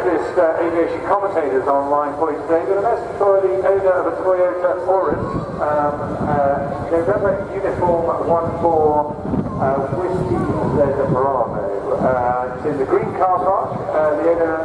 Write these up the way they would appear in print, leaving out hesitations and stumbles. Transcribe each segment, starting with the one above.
specialist aviation commentators online for you today. Got a message for the owner of a Toyota Auris, November uniform 14 Whiskey Zeta Bravo. It's in the green car park. The owner.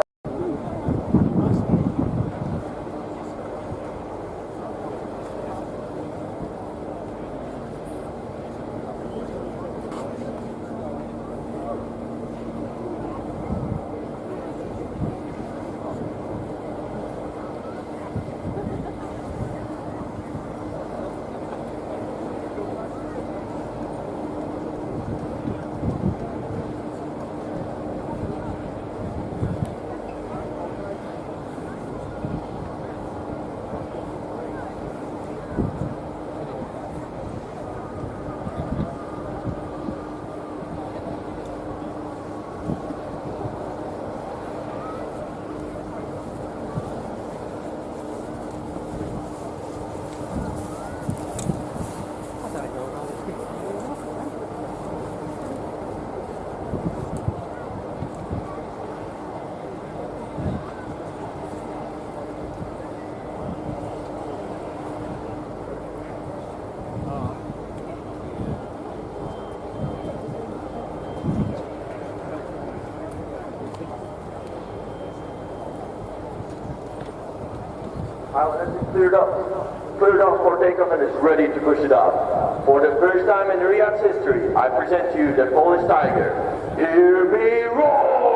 Pilot has been cleared off for takeoff and is ready to push it up. For the first time in RIAT's history, I present to you the Polish Tiger. Hear me roar!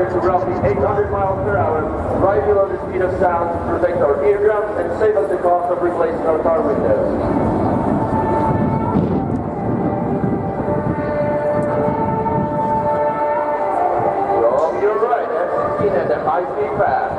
To roughly 800 miles per hour, right below the speed of sound to protect our eardrums and save us the cost of replacing our car windows. From your right, F-16 at the high-speed path.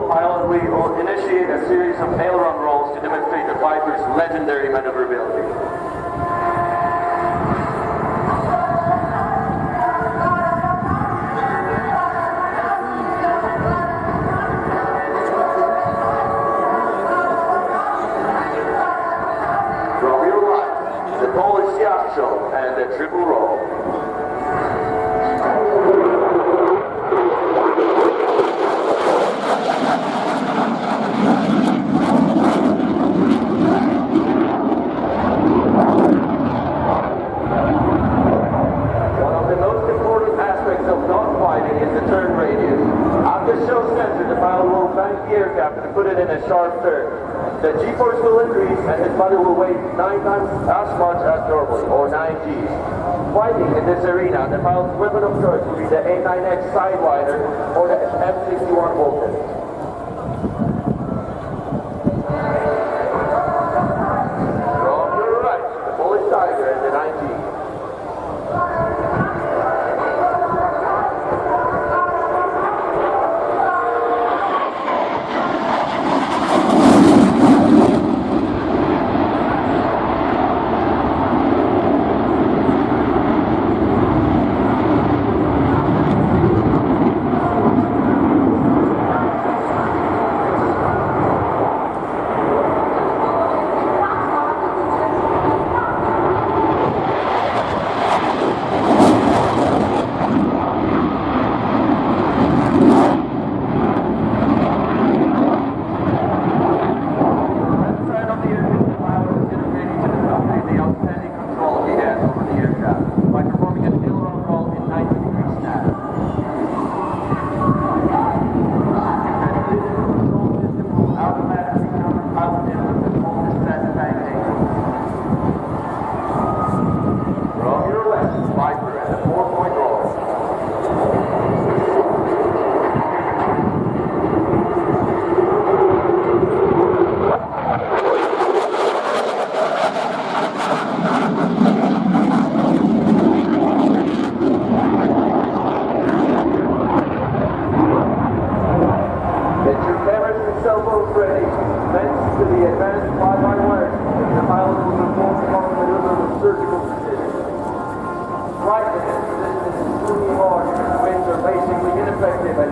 Pilot, we will initiate a series of aileron rolls to demonstrate the Viper's legendary maneuverability. From your right, the Polish yacht show and the triple roll. land the aircraft and put it in a sharp turn. The G-force will increase and his body will weigh 9 times as much as normally, or 9 Gs. Fighting in this arena, the pilot's weapon of choice will be the A9X Sidewinder or the M61 Vulcan. From your right, the Polish Tiger and the 19.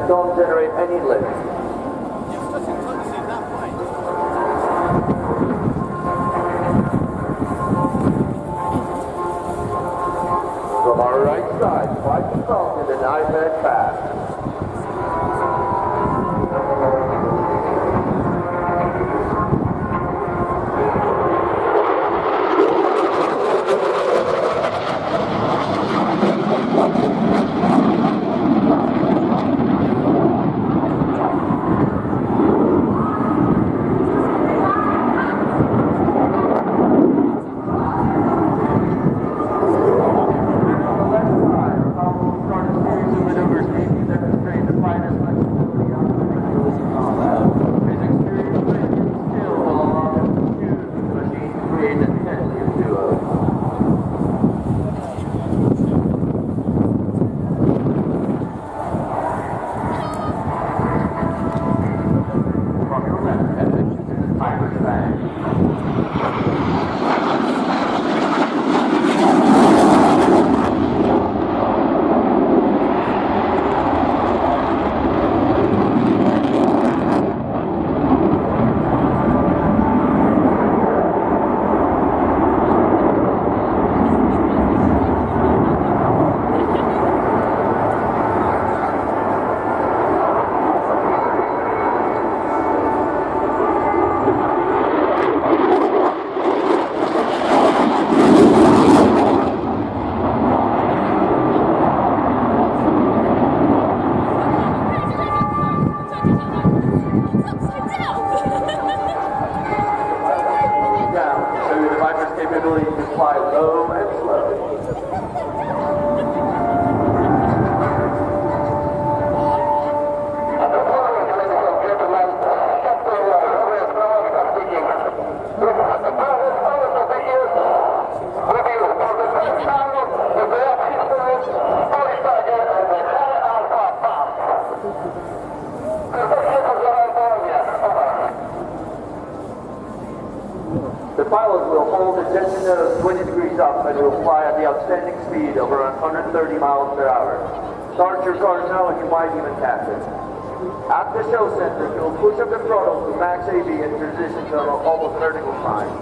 Don't generate any lift. From our right side, quite the front in the 9-minute pass. The pilot will hold the jet nose 20 degrees up and will fly at the outstanding speed of around 130 miles per hour. Start your car now and you might even catch it. At the show center, you'll push up the throttle to max AB and transition to an almost vertical climb.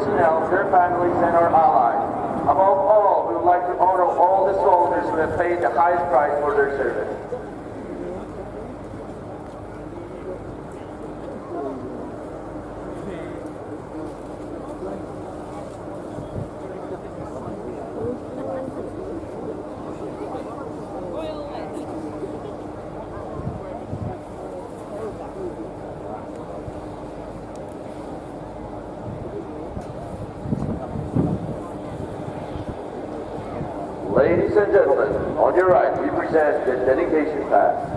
personnel, their families, and our allies. Above all, we would like to honor all the soldiers who have paid the highest price for their service. Ladies and gentlemen, on your right, we present the dedication pass.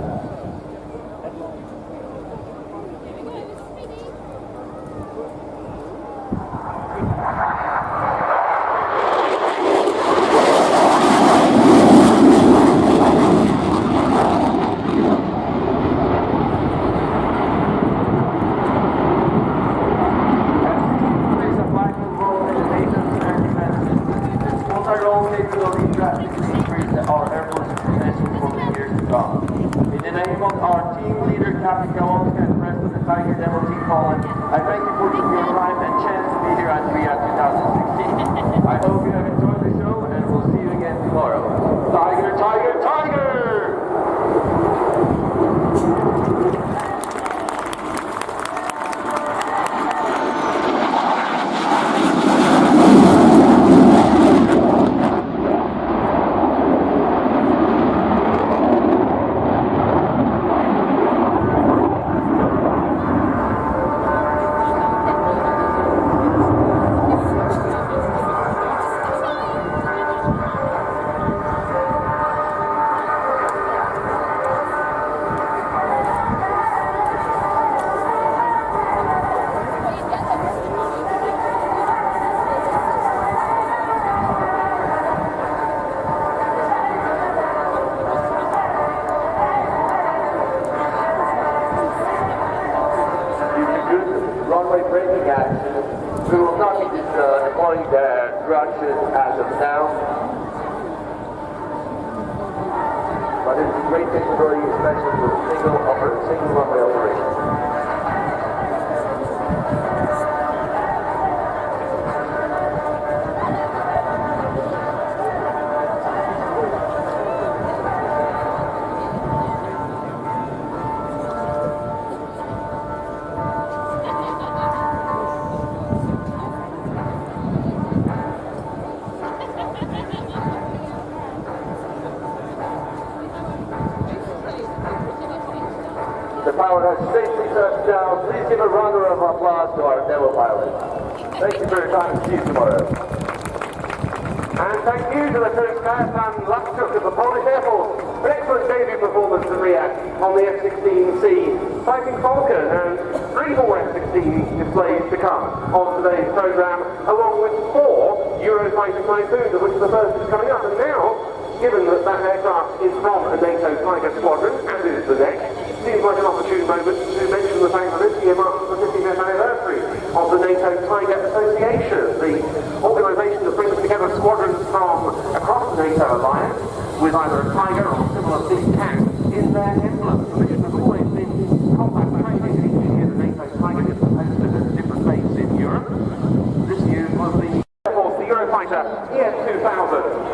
I thank you for your time and chance to be here at RIAT 2016. I hope you have enjoyed the show and we'll see you again tomorrow. Tiger, tiger, tiger! Breaking action. We will not be deploying the direction as of now, but it's a great capability, especially with single runway operation. The pilot has safely touched down. Please give a round of applause to our demo pilot. Thank you for your time and see you tomorrow. And thank you to the first class and Luxtruck of the Polish Air Force for an excellent debut performance at RIAT on the F-16C, Fighting Falcon, and 3 more F-16 displays to come on today's programme, along with 4 Eurofighter Typhoons, of which the first is coming up. And now, given that that aircraft is from a NATO Tiger squadron, as is the next, seems like an opportune moment to mention the fact that this year marks the 55th anniversary of the NATO Tiger Association, the organisation that brings together squadrons from across the NATO alliance with either a tiger or similar big cat in their emblem, which has always been combat training. Each year the NATO Tiger is posted at a different base in Europe. This year was the Air Force, the Eurofighter ES-2000.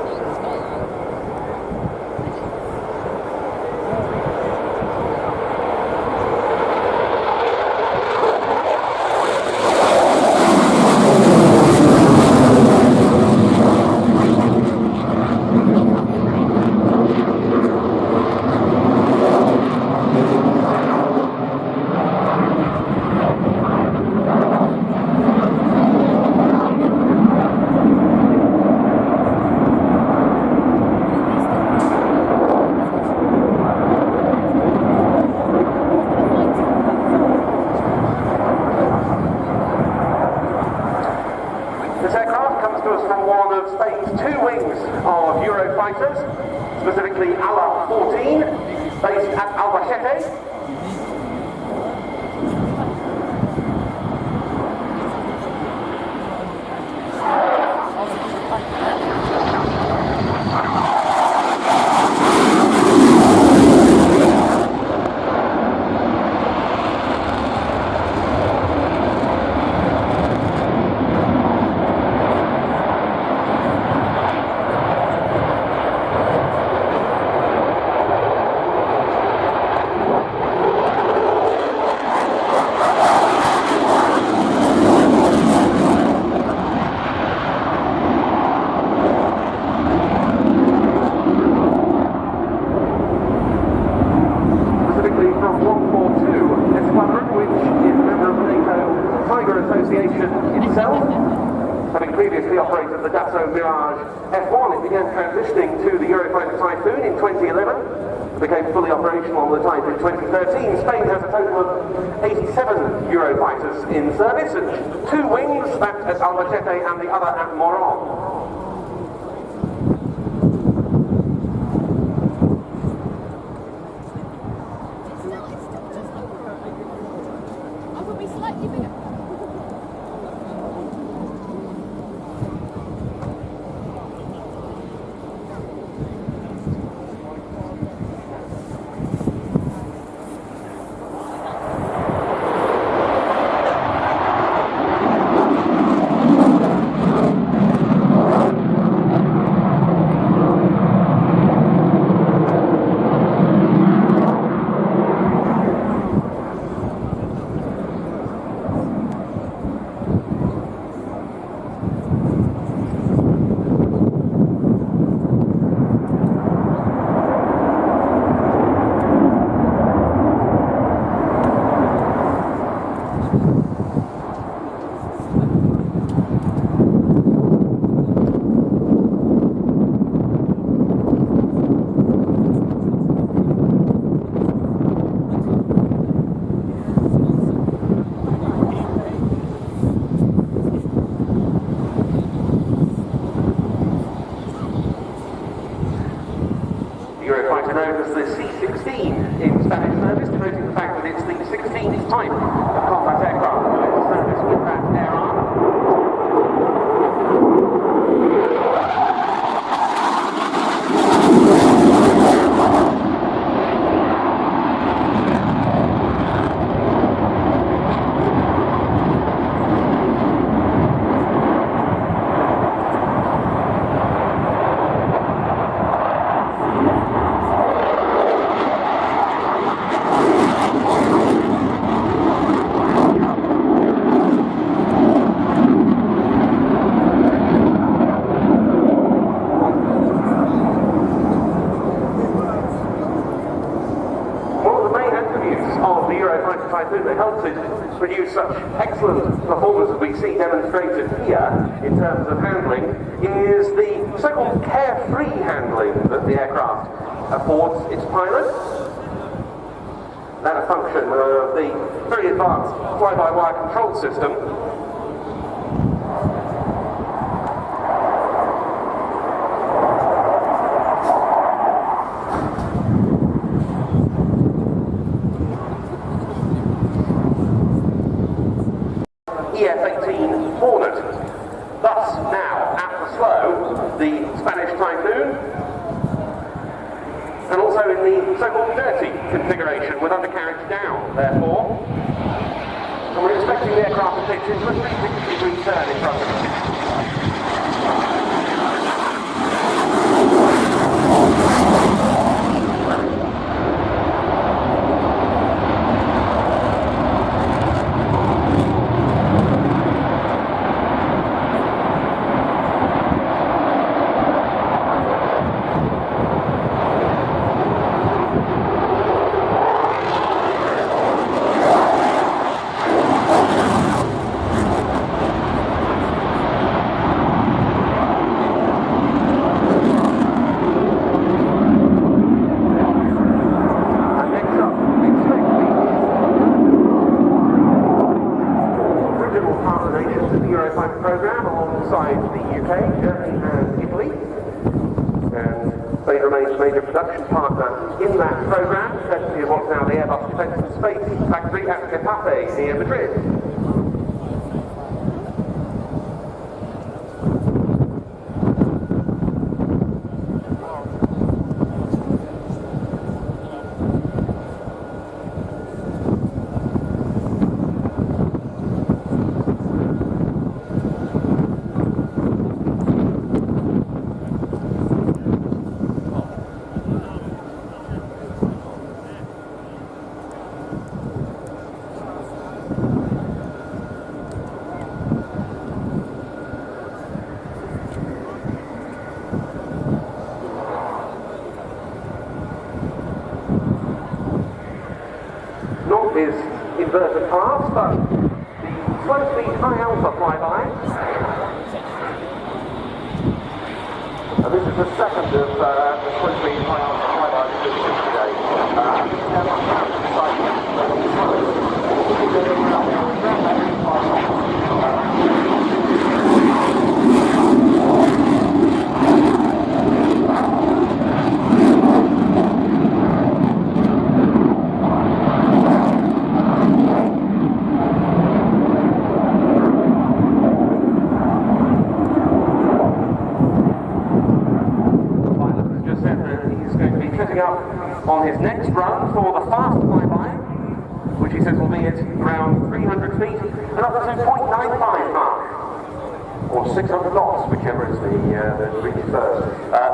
Of Eurofighters, specifically ALA 14, based at Albacete. Association itself. Having previously operated the Dassault Mirage F1, it began transitioning to the Eurofighter Typhoon in 2011. It became fully operational on the type in 2013. Spain has a total of 87 Eurofighters in service, and 2 wings, that at Albacete and the other at Moron. Known as the C-16 in Spanish service, denoting the fact that it's the 16th type of combat aircraft to enter service with that air arm. That helps it produce such excellent performance as we see demonstrated here in terms of handling is the so-called carefree handling that the aircraft affords its pilots. That a function of the very advanced fly-by-wire control system. EF-18 Hornet. Thus now at the slow, the Spanish Typhoon, and also in the so-called dirty configuration with undercarriage down, therefore. And we're expecting the aircraft to pitch into a 360-degree turn in front of us. Program alongside the UK, Germany and Italy, and Spain remains a major production partner in that program, courtesy of what's now the Airbus Defence and Space factory at Getafe near Madrid. Not his inverted path, but the close-speed high-alpha flyby. And this is the second of the close-speed high-alpha flybys that we've seen today. On his next run for the fast flyby, which he says will be at around 300 feet and up to 0.95 Mach, or 600 knots, whichever is the reach first.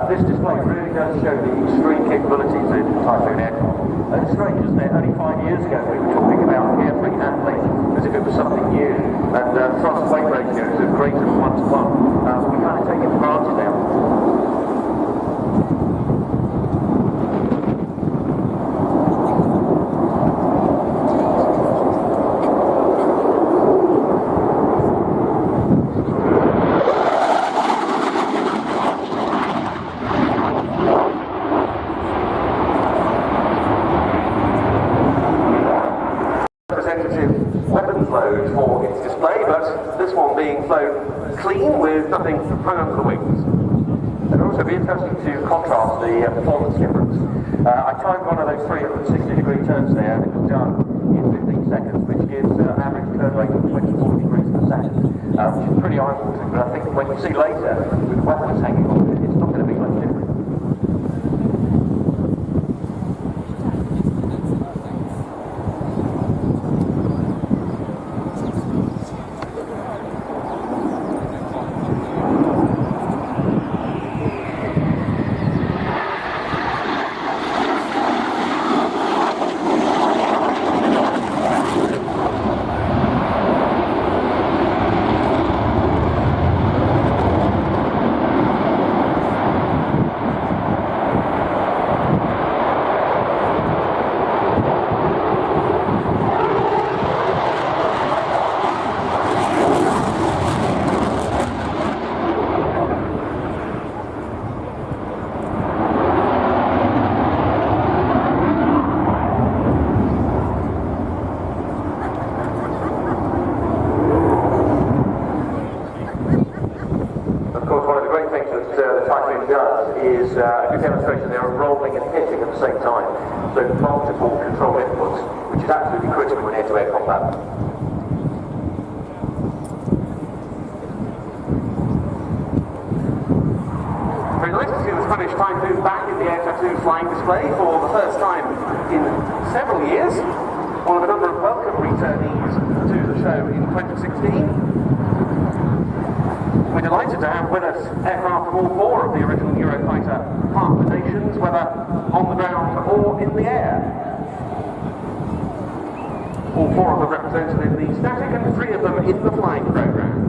This display really does show the extreme capabilities of Typhoon aircraft. And it's strange, isn't it? Only 5 years ago we were talking about air-free handling as if it was something new, and thrust-weight ratios of greater than 1 to 1. But we kind of take it for granted now. Weapons load for its display, but this one being flown clean with nothing hung under the wings. It'll also be interesting to contrast the performance difference. I timed one of those 360-degree turns there, and it was done in 15 seconds, which gives an average turn rate of 24 degrees per second, which is pretty eye-watering. But I think when you see later, with weapons hanging on it, it's not going to be much different. Is a good demonstration there of rolling and hitting at the same time. So multiple control inputs, which is absolutely critical in air-to-air combat. Very nice to see the Spanish Typhoon back in the Air Tattoo flying display for the first time in several years. One of a number of welcome returnees to the show in 2016. We're delighted to have with us aircraft from all four of the original Eurofighter partner nations, whether on the ground or in the air. All four of them represented in the static and 3 of them in the flying program.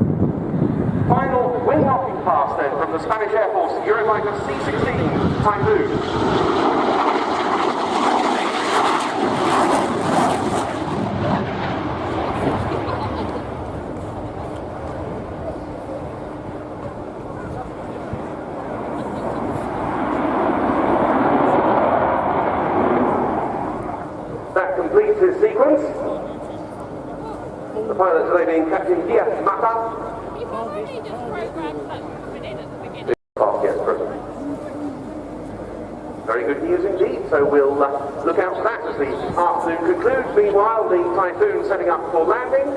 Final wing hopping pass then from the Spanish Air Force Eurofighter C-16 Typhoon. Completes his sequence. The pilot today being Captain Diaz Mata. Very good news indeed, so we'll look out for that as the afternoon concludes. Meanwhile, the Typhoon setting up for landing.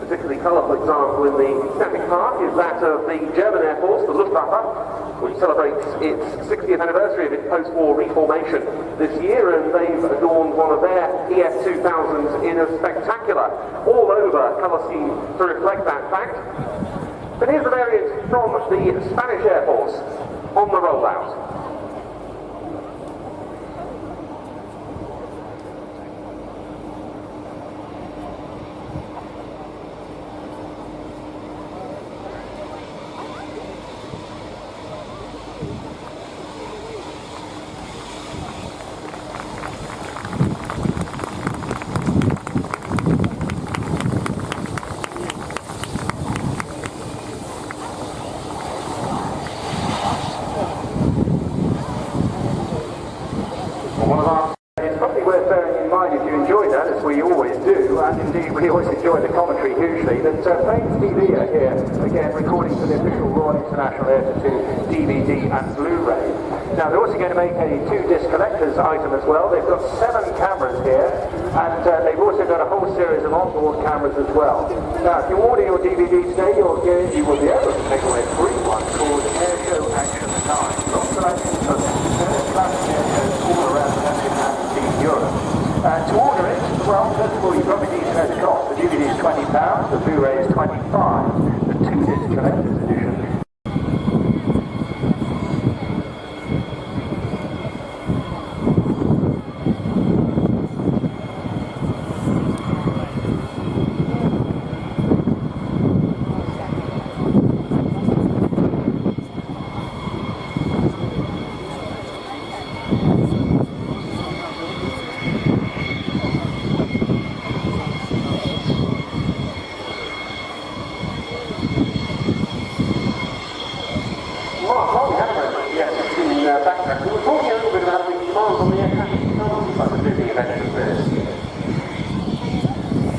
Particularly colourful example in the static park is that of the German Air Force, the Luftwaffe, which celebrates its 60th anniversary of its post-war reformation this year, and they've adorned one of their EF-2000s in a spectacular, all-over colour scheme to reflect that fact. But here's a variant from the Spanish Air Force on the rollout. mind if you enjoyed that, as we always do, and indeed we always enjoy the commentary hugely, that Plains TV are here, again, recording for the official Royal International Air to DVD and Blu-ray. Now, they're also going to make a 2-disc collector's item as well. They've got 7 cameras here, and they've also got a whole series of onboard cameras as well. Now, if you order your DVD today, you will be able to take away a free one called Air Show Action 9. Lots of action from classic air shows all around the country and Europe. To order it, well, first of all, you probably need to know the cost. The DVD is £20, the Blu-ray is £25, the 2-disc collector's edition.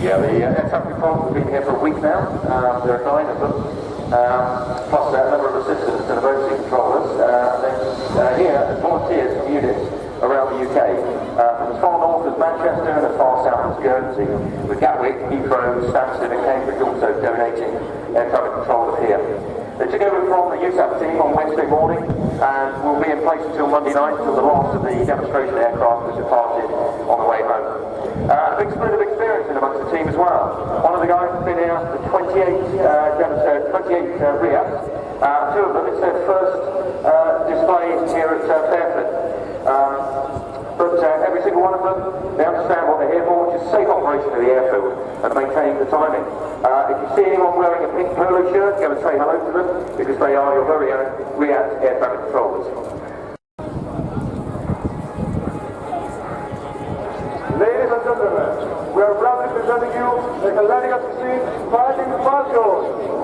Yeah, the air traffic controllers have been here for a week now. There are 9 of them, plus a number of assistants and emergency controllers. They're here as volunteers from units around the UK, from as far north as Manchester and as far south as Guernsey, with Gatwick, Heathrow, Stansted and Cambridge also donating air traffic controllers here. They took over from the USAP team on Wednesday morning and will be in place until Monday night, until the last of the demonstration aircraft has departed on the way home. A big split of experience in amongst the team as well. One of the guys has been here for 28 RIAT. 2 of them, it's their first display here at Fairford. But every single one of them, they understand what they're here for, which is safe operation of the airfield and maintaining the timing. If you see anyone wearing a pink polo shirt, go and say hello to them, because they are your very own RIAT air traffic controllers. Ladies and gentlemen, we are proudly presenting you the landing at sea Fighting Falcons.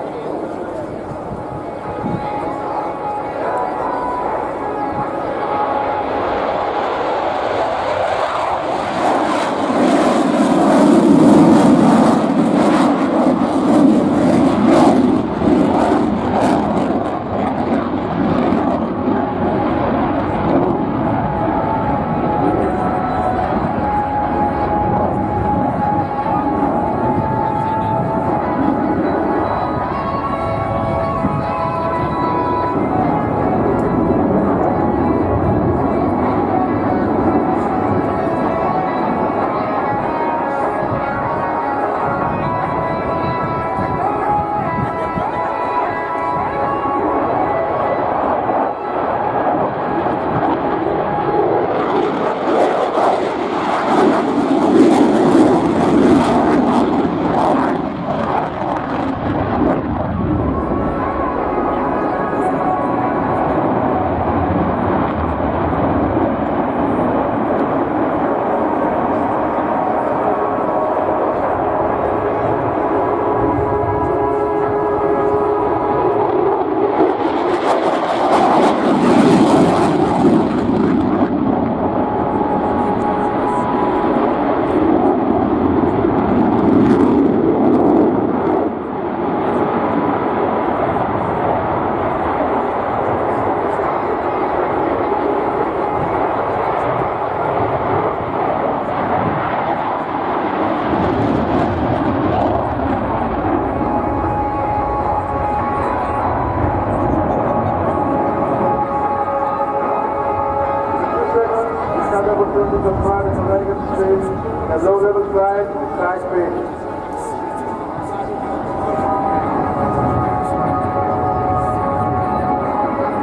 A low-level slide with side speed.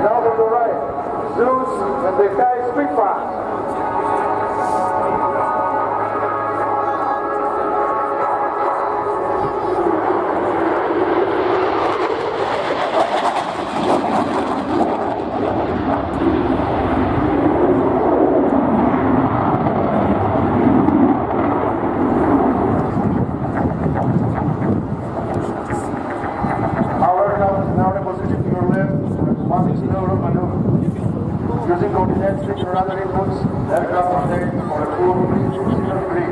Now from the right, Zeus and the Sky Speed Pass. Using coordinates with other inputs, aircraft are there for a full 0 degrees.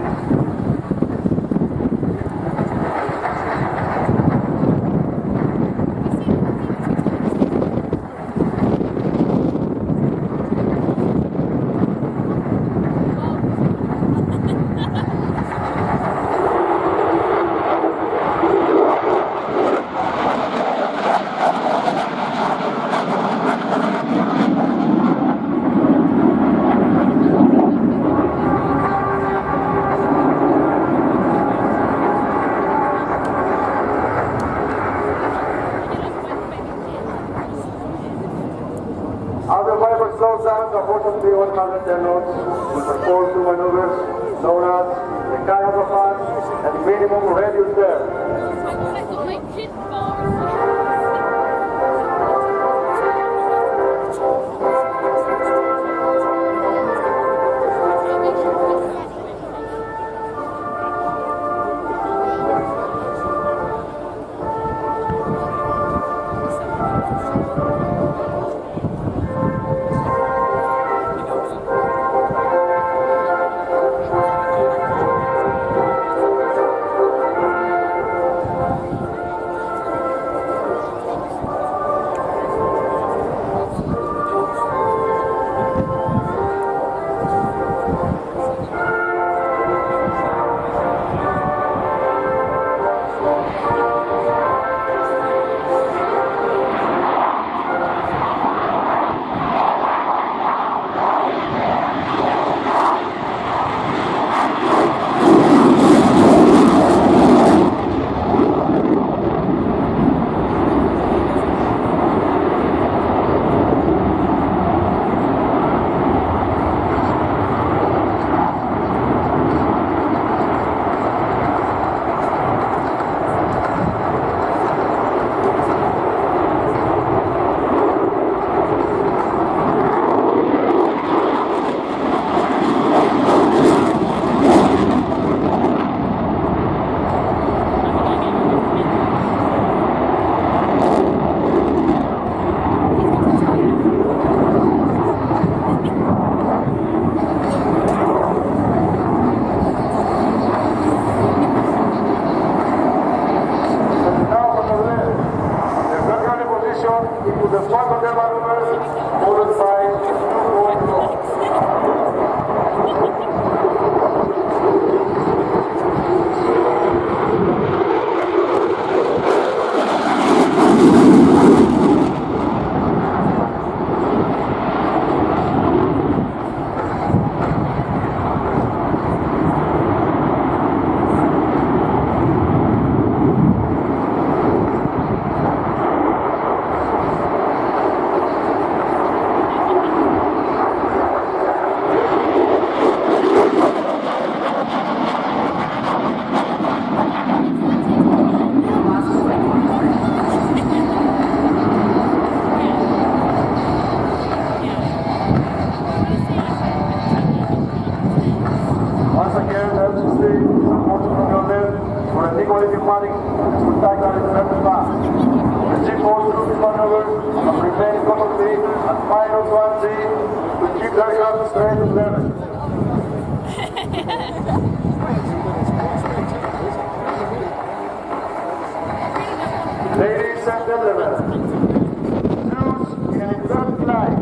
gyrophans and minimum radius there. Into the front of the maneuver, followed by 11. Ladies and gentlemen, choose in a third line.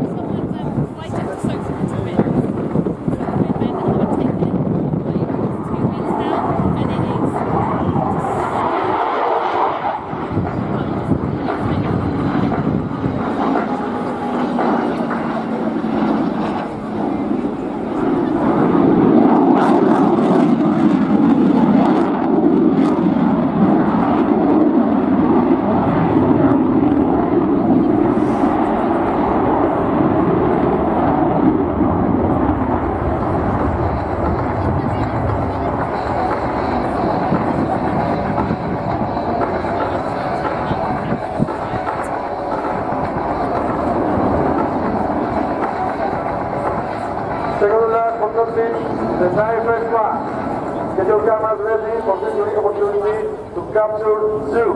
The very first class. Get your cameras ready for this unique opportunity to capture Zoo.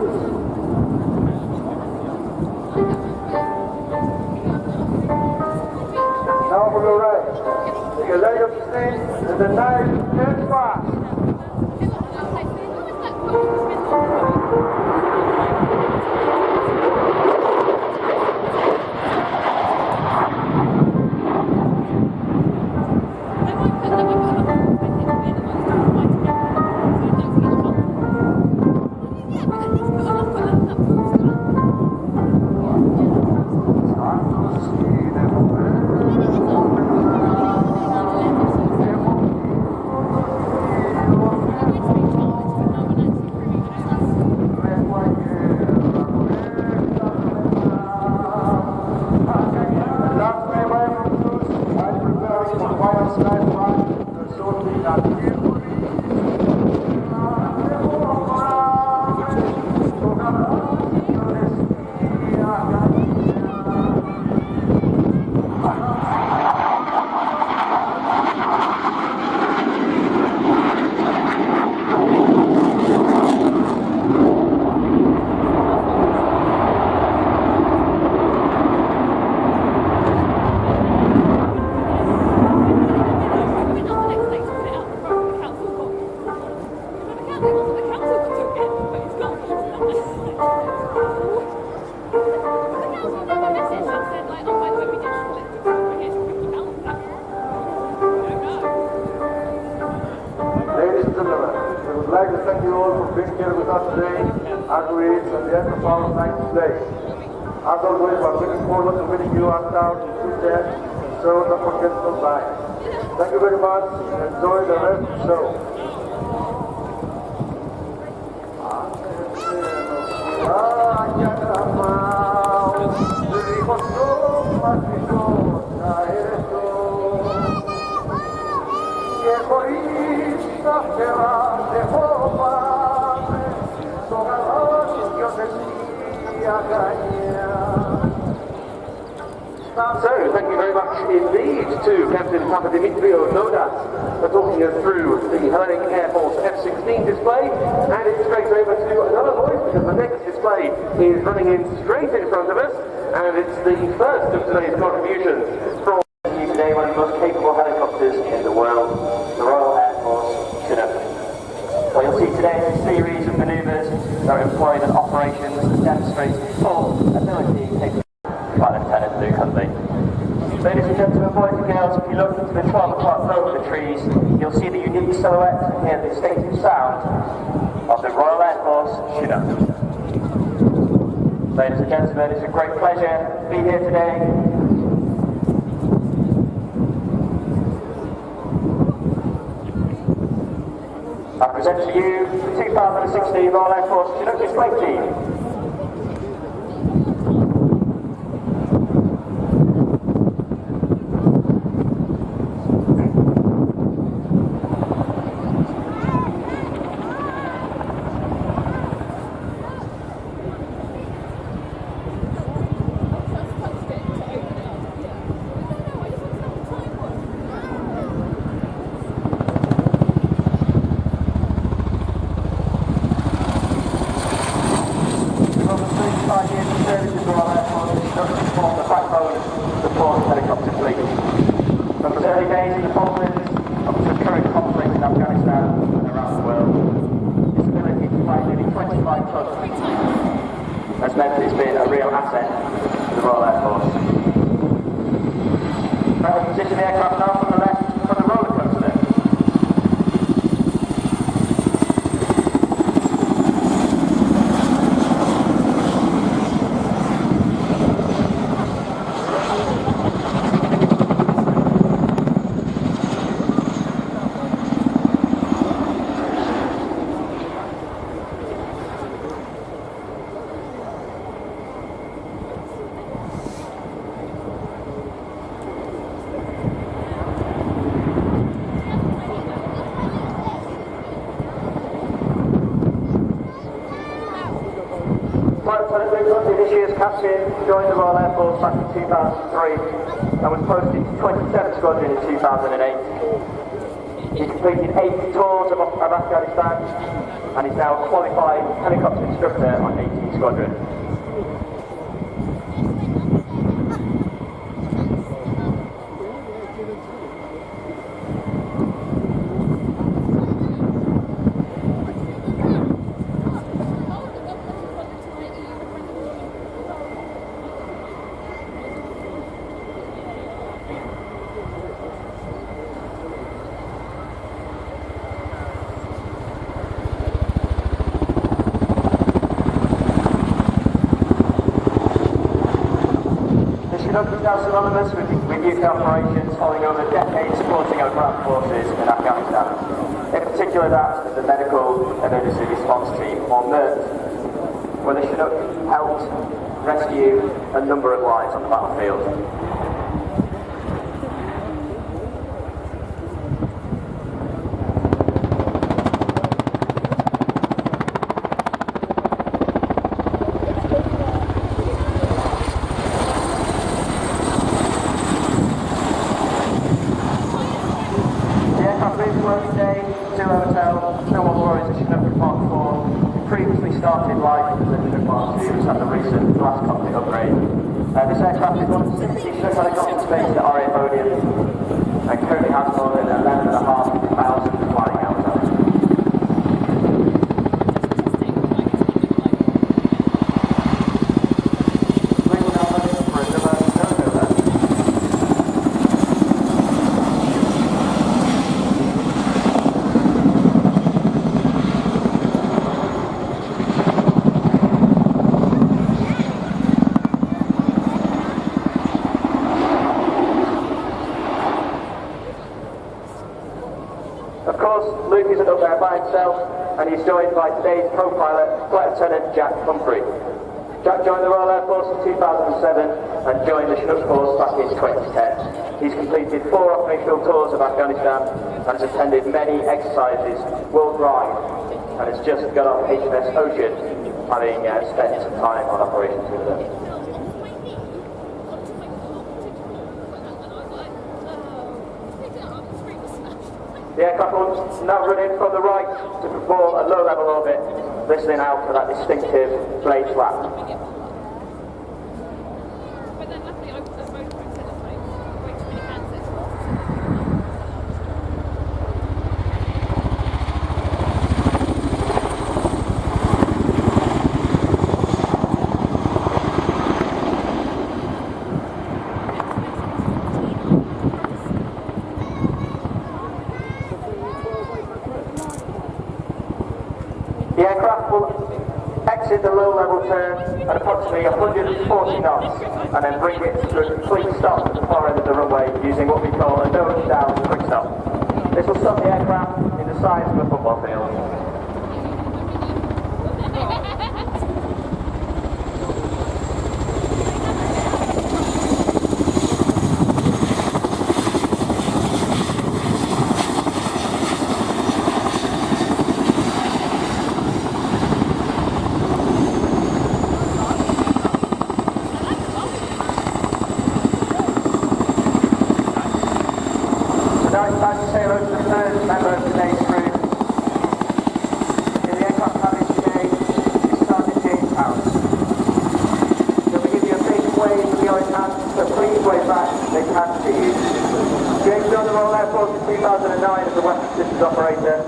Now for your right. Take a leg of the seat and the knife and fast. gentlemen, we would like to thank you all for being here with us today as we reach the end of our night today. As always, we're looking forward to meeting you out in Tuesday, so don't forget to come by. Thank you very much and enjoy the rest of the show. So, thank you very much indeed to Captain Papadimitriou Nodas for talking us through the Hellenic Air Force F-16 display, and it's straight over to another voice because the next display is running in straight in front of us, and it's the first of today's contributions from Today, one of the most capable helicopters in the world, the Royal Air Force Chinook. What you'll see today is a series of manoeuvres that are employed in operations that demonstrate full ability and capability. Flight Lieutenant Luke Huntley. Ladies and gentlemen, boys and girls, if you look into the 12 o'clock row of the trees, you'll see the unique silhouette and hear the distinctive sound of the Royal Air Force Chinook. Ladies and gentlemen, it's a great pleasure to be here today. I present to you the 2016 Royal Air Force Chinook display team. Has meant it's been a real asset to the Royal Air Force. I will position the aircraft now from the left for the roller coaster. This year's captain joined the Royal Air Force back in 2003 and was posted to 27 Squadron in 2008. He completed 8 tours of Afghanistan and is now a qualified helicopter instructor on 18 Squadron. Chinook is now synonymous with UK operations following over decades supporting our ground forces in Afghanistan. In particular that of the Medical Emergency Response Team, or MERT, where the Chinook helped rescue a number of lives on the battlefield. Previously started life as a Chinook Mark II and the recent glass cockpit upgrade. This aircraft is one of 60 Chinook helicopters based at RIAT and currently has more than 11,500 flying hours on it. myself, and he's joined by today's co-pilot, Flight Lieutenant Jack Humphrey. Jack joined the Royal Air Force in 2007 and joined the Chinook Force back in 2010. He's completed 4 operational tours of Afghanistan and has attended many exercises worldwide, and has just got off HMS Ocean, having spent some time on operations with them. The aircraft will now run in from the right to perform a low-level orbit, listening out for that distinctive blade flap. The aircraft will exit the low-level turn at approximately 140 knots and then bring it to a complete stop at the far end of the runway using what we call a nose-down quick stop. This will stop the aircraft in the size of a football field. Now it's time to say hello to the third member of today's crew. In the aircraft cabin today is Sergeant James Harris. So we give you a big wave with the orange hand, so please wave back, they can see you. James joined the Royal Air Force in 2009 as a weapons systems operator.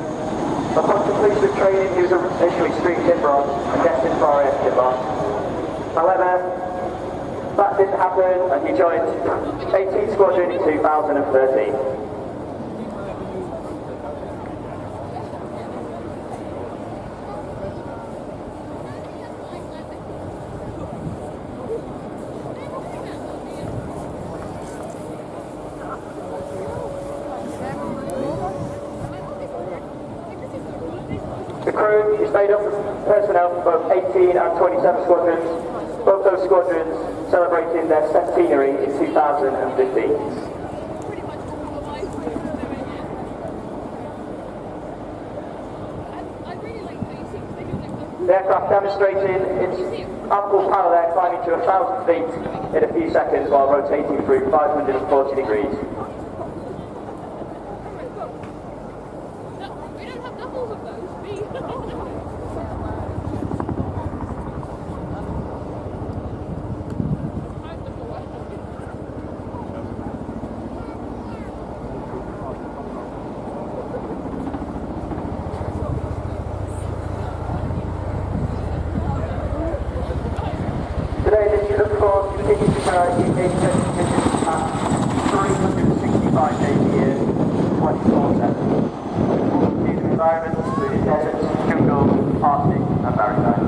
Upon completion of training, he was initially street timber and destined for RIAT timber. However, that didn't happen and he joined 18th Squadron in 2013. The crew is made up of personnel from both 18 and 27 squadrons, both those squadrons celebrating their centenary in 2015. The aircraft demonstrating its ample power there, climbing to 1,000 feet in a few seconds while rotating through 540 degrees. Today, the Chinook Force continues to carry UK missions at 365 days a year, 24/7. These environments include deserts, jungle, Arctic and maritime.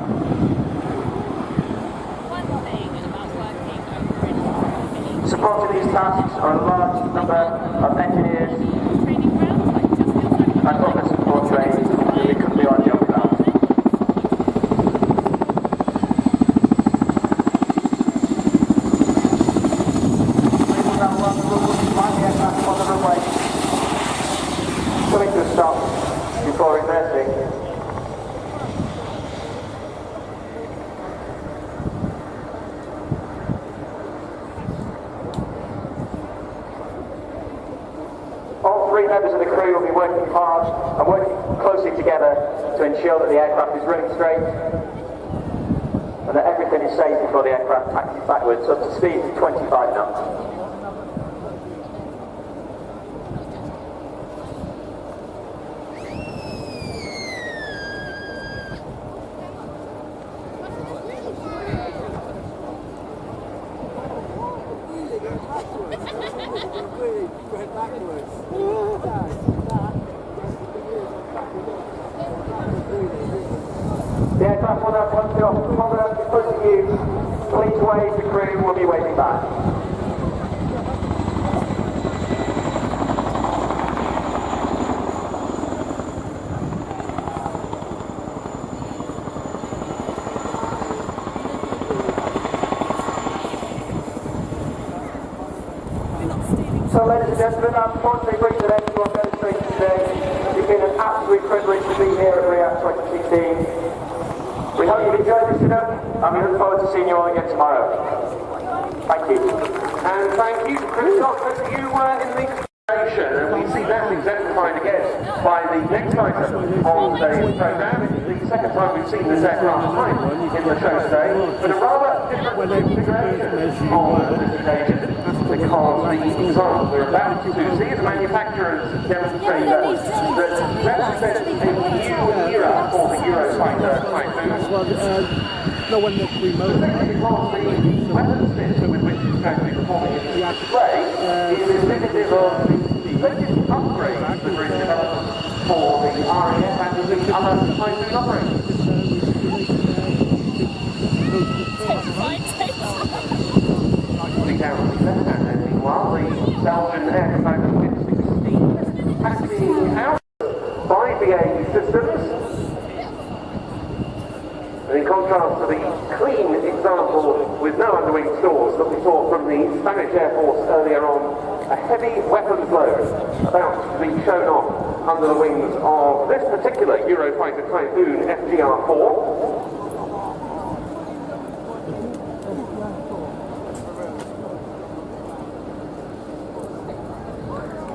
Supporting these tasks are a large number of engineers and other support trades who could be on job ground. Coming to a stop before reversing. All 3 members of the crew will be working hard and working closely together to ensure that the aircraft is running straight and that everything is safe before the aircraft taxis backwards up to speed of 25 knots. The aircraft will now come to off program because of you. Please wave, the crew will be waving back. So ladies and gentlemen, unfortunately brings an end to our demonstration today. It's been an absolute privilege to be here at RIAT 2016. We hope you've enjoyed this event and we look forward to seeing you all again tomorrow. Thank you. And thank you to Chris Doctor, you were in the station, and we see that exemplified again by the next item on today's programme. It's the second time we've seen this aircraft type in the show today, but a rather different configuration on this occasion, because the example we're about to see is a manufacturer's demonstrator that represents a new era for the Eurofighter Typhoon. No one that's remote. Because the weapons system with which it's going to be performing its display is indicative of the latest upgrades that are in development for the RIAT and the other Typhoon operators. Looking down on the left-hand end, meanwhile, the Belgian air component with 16 passing out by BAE Systems. And in contrast to the clean example with no underwing stores that we saw from the Spanish Air Force earlier on, a heavy weapons load about to be shown off under the wings of this particular Eurofighter Typhoon FGR-4.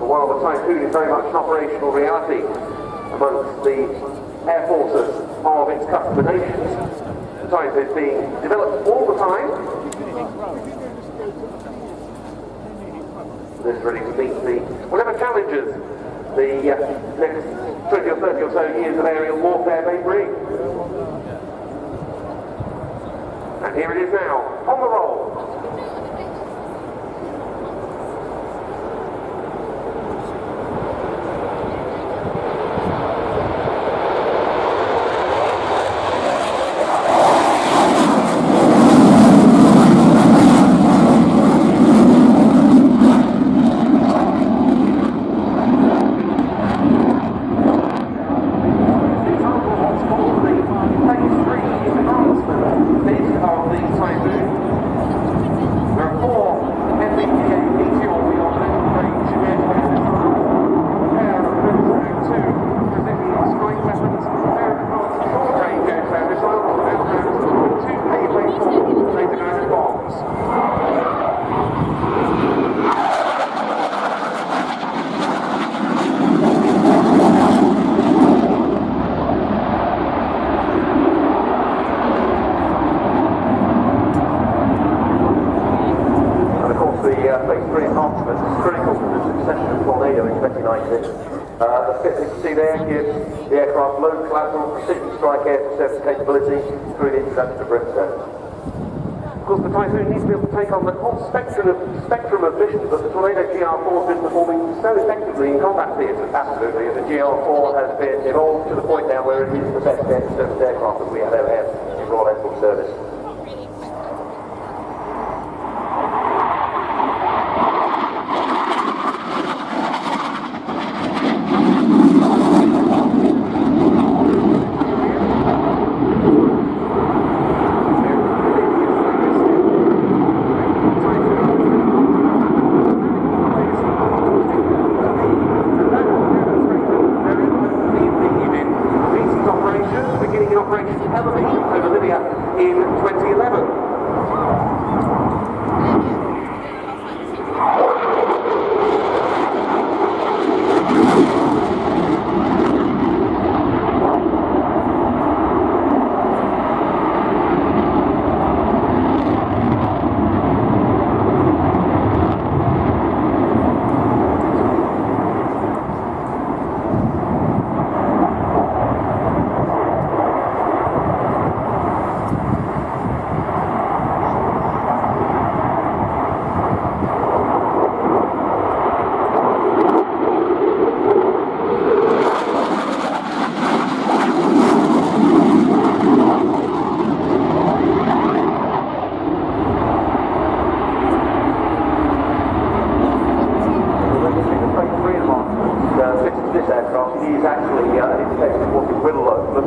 While the Typhoon is very much an operational reality amongst the air forces of its customer nations, the type is being developed all the time. This ready to meet whatever challenges the next 20 or 30 or so years of aerial warfare may bring. And here it is now, on the roll. The fit that you see there gives the aircraft low collateral precision strike air to surface capability through the introduction of brimstone. Of course, the Typhoon needs to be able to take on the whole spectrum of missions that the Tornado GR4 has been performing so effectively in combat theatres. Absolutely, and the GR4 has been evolved to the point now where it is the best air-to-surface aircraft that we have ever had in Royal Air Force service. In 2011.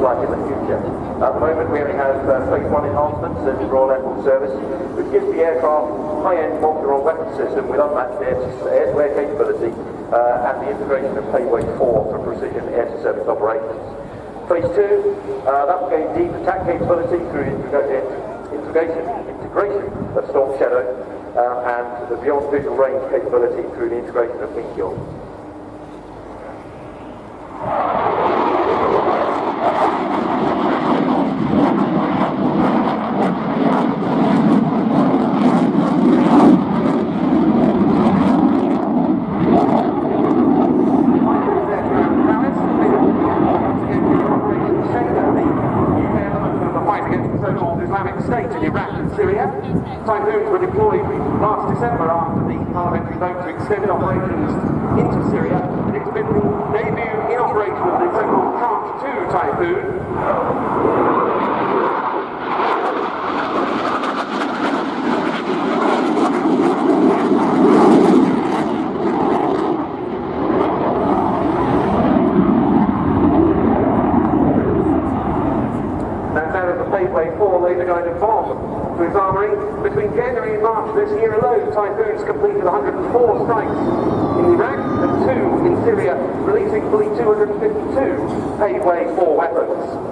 like in the future. At the moment we only have phase 1 enhancements in Royal Air Force service, which gives the aircraft high-end multi-role weapon system with unmatched air-to-air capability and the integration of payload 4 for precision air-to-surface operations. Phase 2, that will gain deep attack capability through integration of Storm Shadow and the beyond visual range capability through the integration of wing kill. Islamic State in Iraq and Syria. Typhoons were deployed last December after the parliamentary vote to extend operations into Syria. It's been the debut in operation of the so-called Tranche 2 Typhoon. Later going to bomb to its armoury. Between January and March this year alone, Typhoons completed 104 strikes in Iraq and 2 in Syria, releasing fully 252 Payday 4 weapons.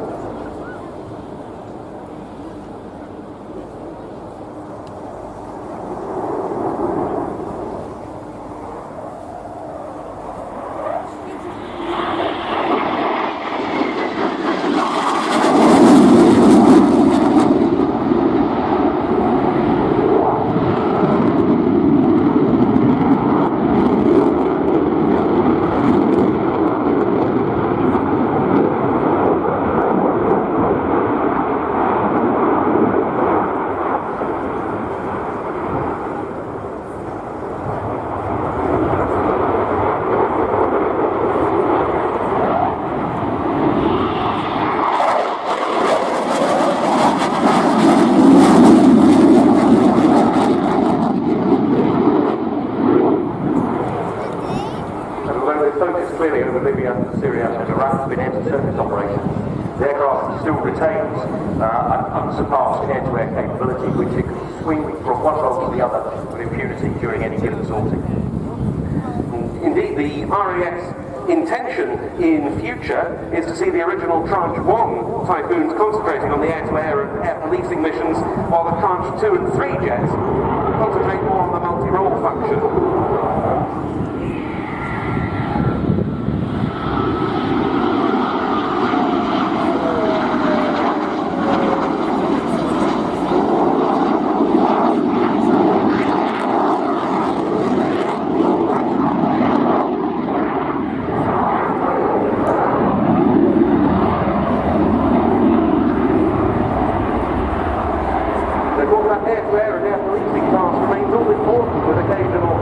Syria and Iraq have been anti-surface operations. The aircraft still retains an unsurpassed air-to-air capability which it can swing from one role to the other with impunity during any given sortie. Indeed, the RIAT's intention in future is to see the original Tranche 1 Typhoons concentrating on the air-to-air and air policing missions, while the Tranche 2 and 3 jets concentrate more on the multi-role function. Air and air policing task remains all important, with occasional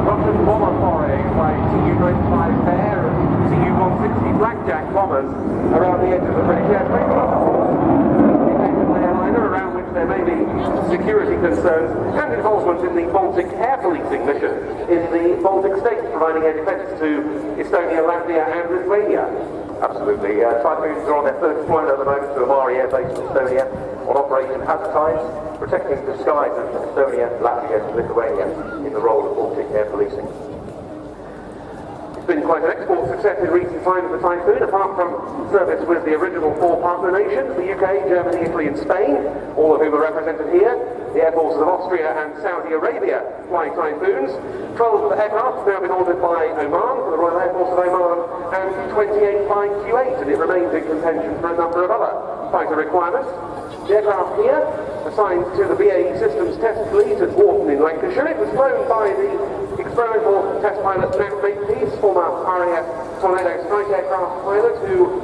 Russian bomber forays by Tu-95 Bear and Tu-160 Blackjack bombers around the edge of the British airspace. The occasional airliner around which there may be security concerns, and involvement in the Baltic air policing mission in the Baltic states, providing air defence to Estonia, Latvia and Lithuania. Absolutely. Typhoons are on their third deployment at the moment to Amari Air Base in Estonia on Operation Hazard Times, protecting the skies of Estonia, Latvia and Lithuania in the role of Baltic air policing. It's been quite an export success in recent times for Typhoon, apart from service with the original 4 partner nations, the UK, Germany, Italy and Spain, all of whom are represented here. The air forces of Austria and Saudi Arabia fly Typhoons. 12 aircraft have now been ordered by Oman, for the Royal Air Force of Oman, and 28 by Kuwait, and it remains in contention for a number of other fighter requirements. The aircraft here, assigned to the BAE Systems test fleet at Warton in Lancashire, it was flown by the experimental test pilot Matt Makepeace, former RAF Tornado strike aircraft pilot who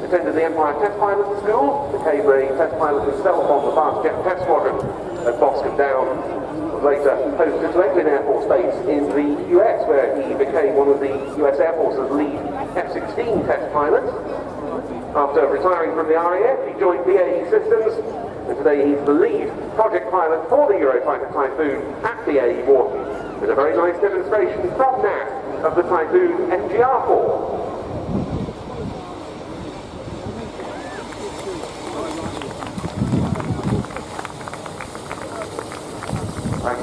attended the Empire Test Pilot School, became a test pilot himself on the Fast Jet Test Squadron at Boscombe Down, was later posted to Eglin Air Force Base in the US, where he became one of the US Air Force's lead F-16 test pilots. After retiring from the RAF, he joined BAE Systems, and today he's the lead project pilot for the Eurofighter Typhoon at BAE Warton. There's a very nice demonstration from NAT of the Typhoon SGR-4.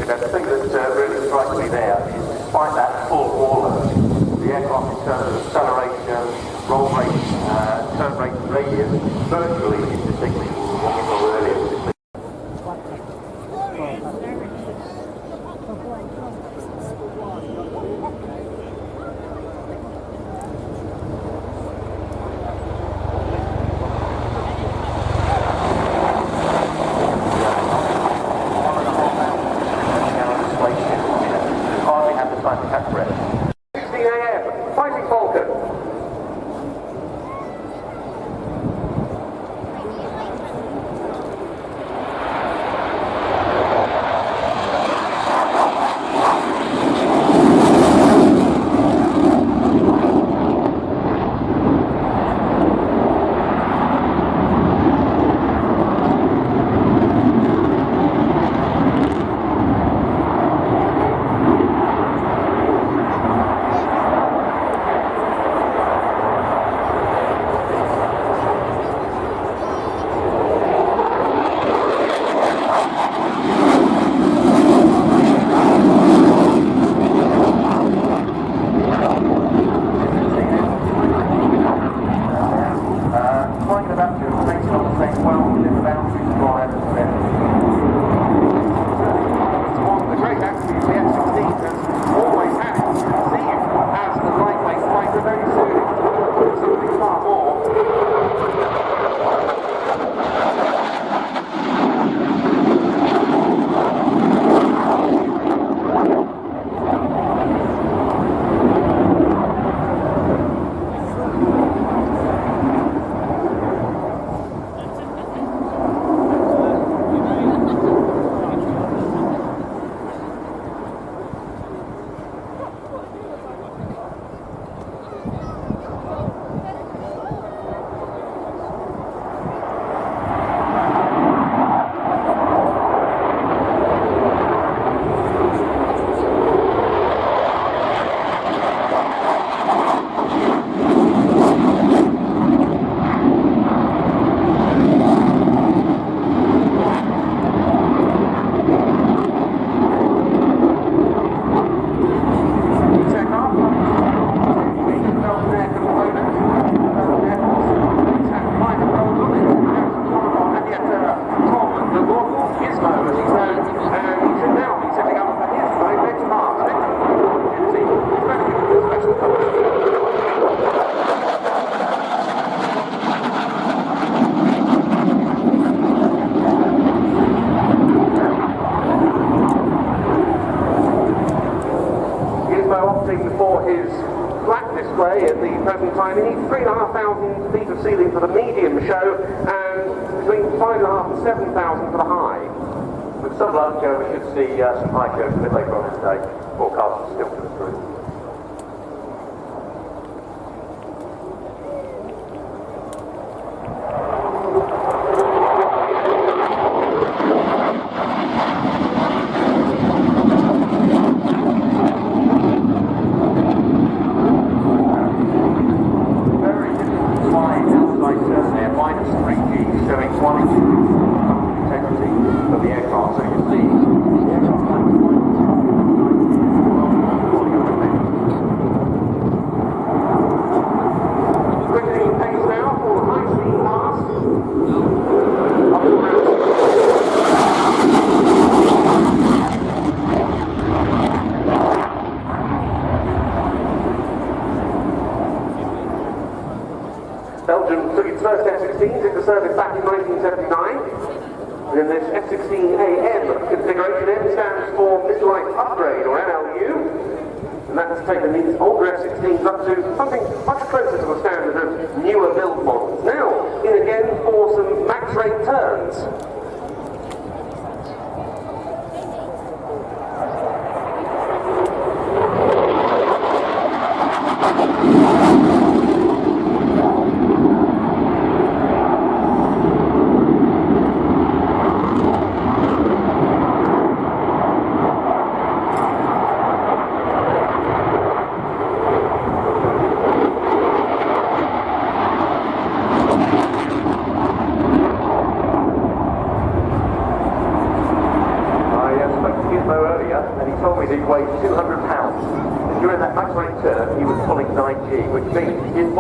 the thing that really strikes me there is despite that full wall load, the aircraft in terms of acceleration, roll rate, turn rate and radius, virtually indistinguishable from what we saw earlier. For his flat display at the present time, he needs 3,500 feet of ceiling for the medium show and between 5,500 and 7,000 for the high. With some luck, we should see some high shows a bit later on in the day. Forecast is still to the truth. Belgium took its first F-16s into service back in 1979. And this F-16AM configuration M stands for Mid-Life Upgrade, or MLU. And that's taken these older F-16s up to something much closer to the standard of newer build models. Now, in again for some max rate turns.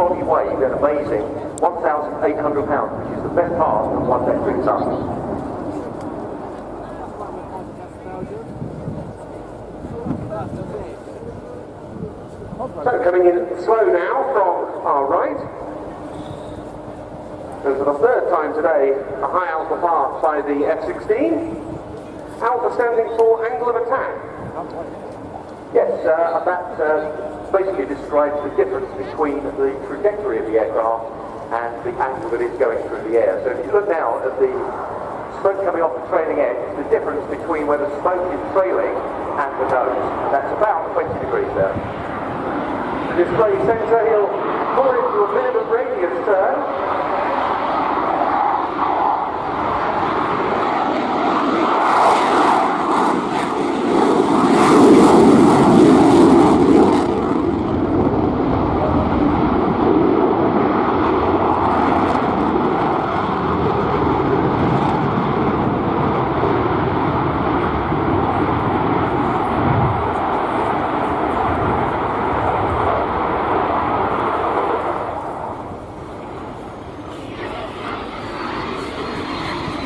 body weight an amazing 1,800 pounds, which is the best part of one metric ton. So coming in slow now from our right. And for the third time today, a high alpha part by the F-16. Alpha standing for angle of attack. Yes, that basically describes the difference between the trajectory of the aircraft and the angle that it's going through the air. So if you look now at the smoke coming off the trailing edge, the difference between where the smoke is trailing and the nose. That's about 20 degrees there. The display sensor, he'll pull into a minimum radius turn.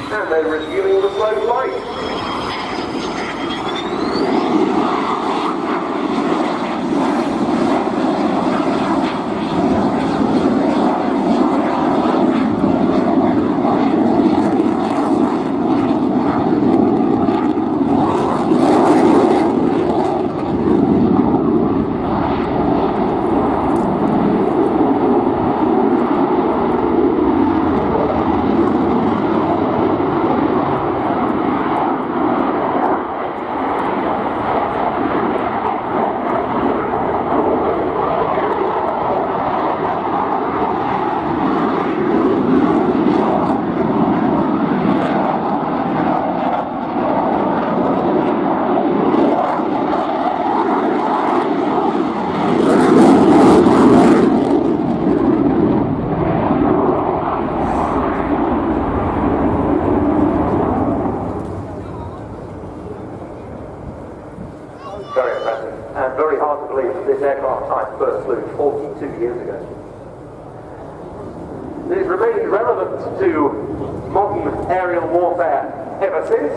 And they're resuming the slow flight. Very impressive, and very hard to believe that this aircraft type first flew 42 years ago. It has remained relevant to modern aerial warfare ever since,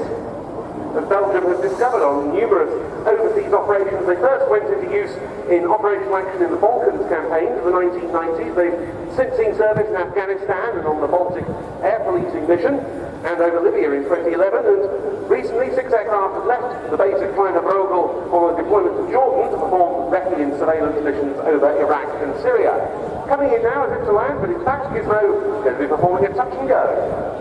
as Belgium has discovered on numerous overseas operations. They first went into use in operational action in the Balkans campaign of the 1990s. They've since seen service in Afghanistan and on the Baltic air policing mission, and over Libya in 2011, and recently 6 aircraft have left the base at Kleiner Brogel on a deployment to Jordan to perform recce and surveillance missions over Iraq and Syria. Coming in now as if to land, but in fact Gizmo is going to be performing a touch and go.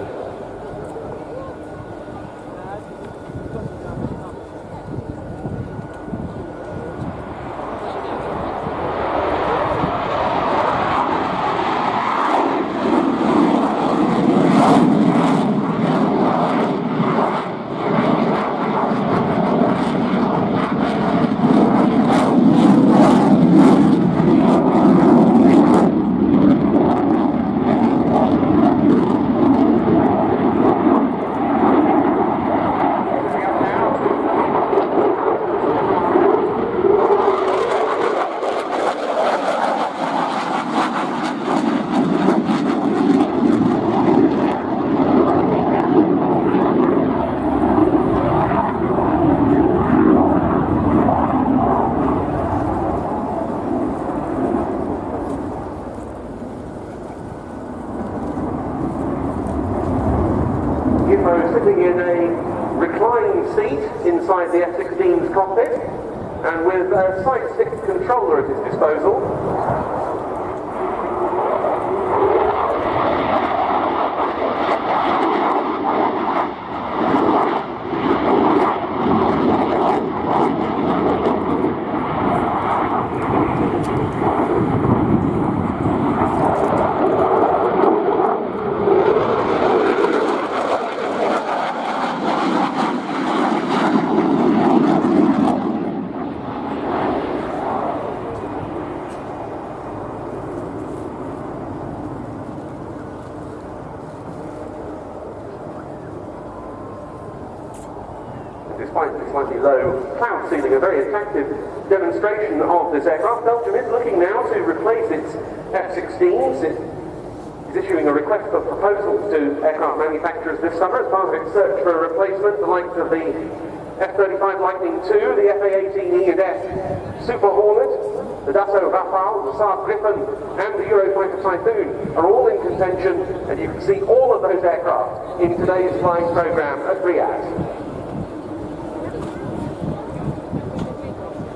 Gizmo sitting in a reclining seat inside the F-16's cockpit, and with a side stick controller at his disposal. despite the slightly low cloud ceiling, a very attractive demonstration of this aircraft. Belgium is looking now to replace its F-16s. It is issuing a request for proposals to aircraft manufacturers this summer as part of its search for a replacement, the likes of the F-35 Lightning II, the F/A-18E and F Super Hornet, the Dassault Rafale, the Saab Gripen and the Eurofighter Typhoon are all in contention, and you can see all of those aircraft in today's flying program at RIAT.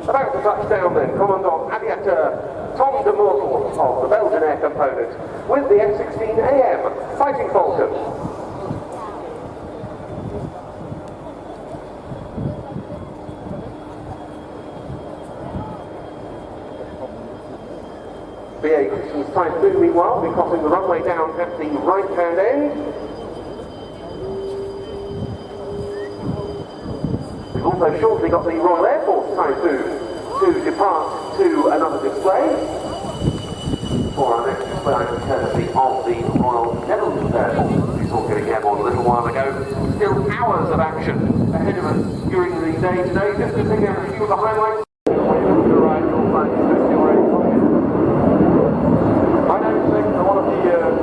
About to touch down then, Commandant Aviator Tom de Mortel of the Belgian Air Component with the F-16AM Fighting Falcon. BA Christian's Typhoon, meanwhile, will be crossing the runway down at the right-hand end. We've also shortly got the Royal Air Force Typhoon to depart to another display. For our next display, I'm courtesy of the Royal Netherlands Air Force. We saw getting airborne a little while ago. Still hours of action ahead of us during the day today. Just to take out a few of the highlights.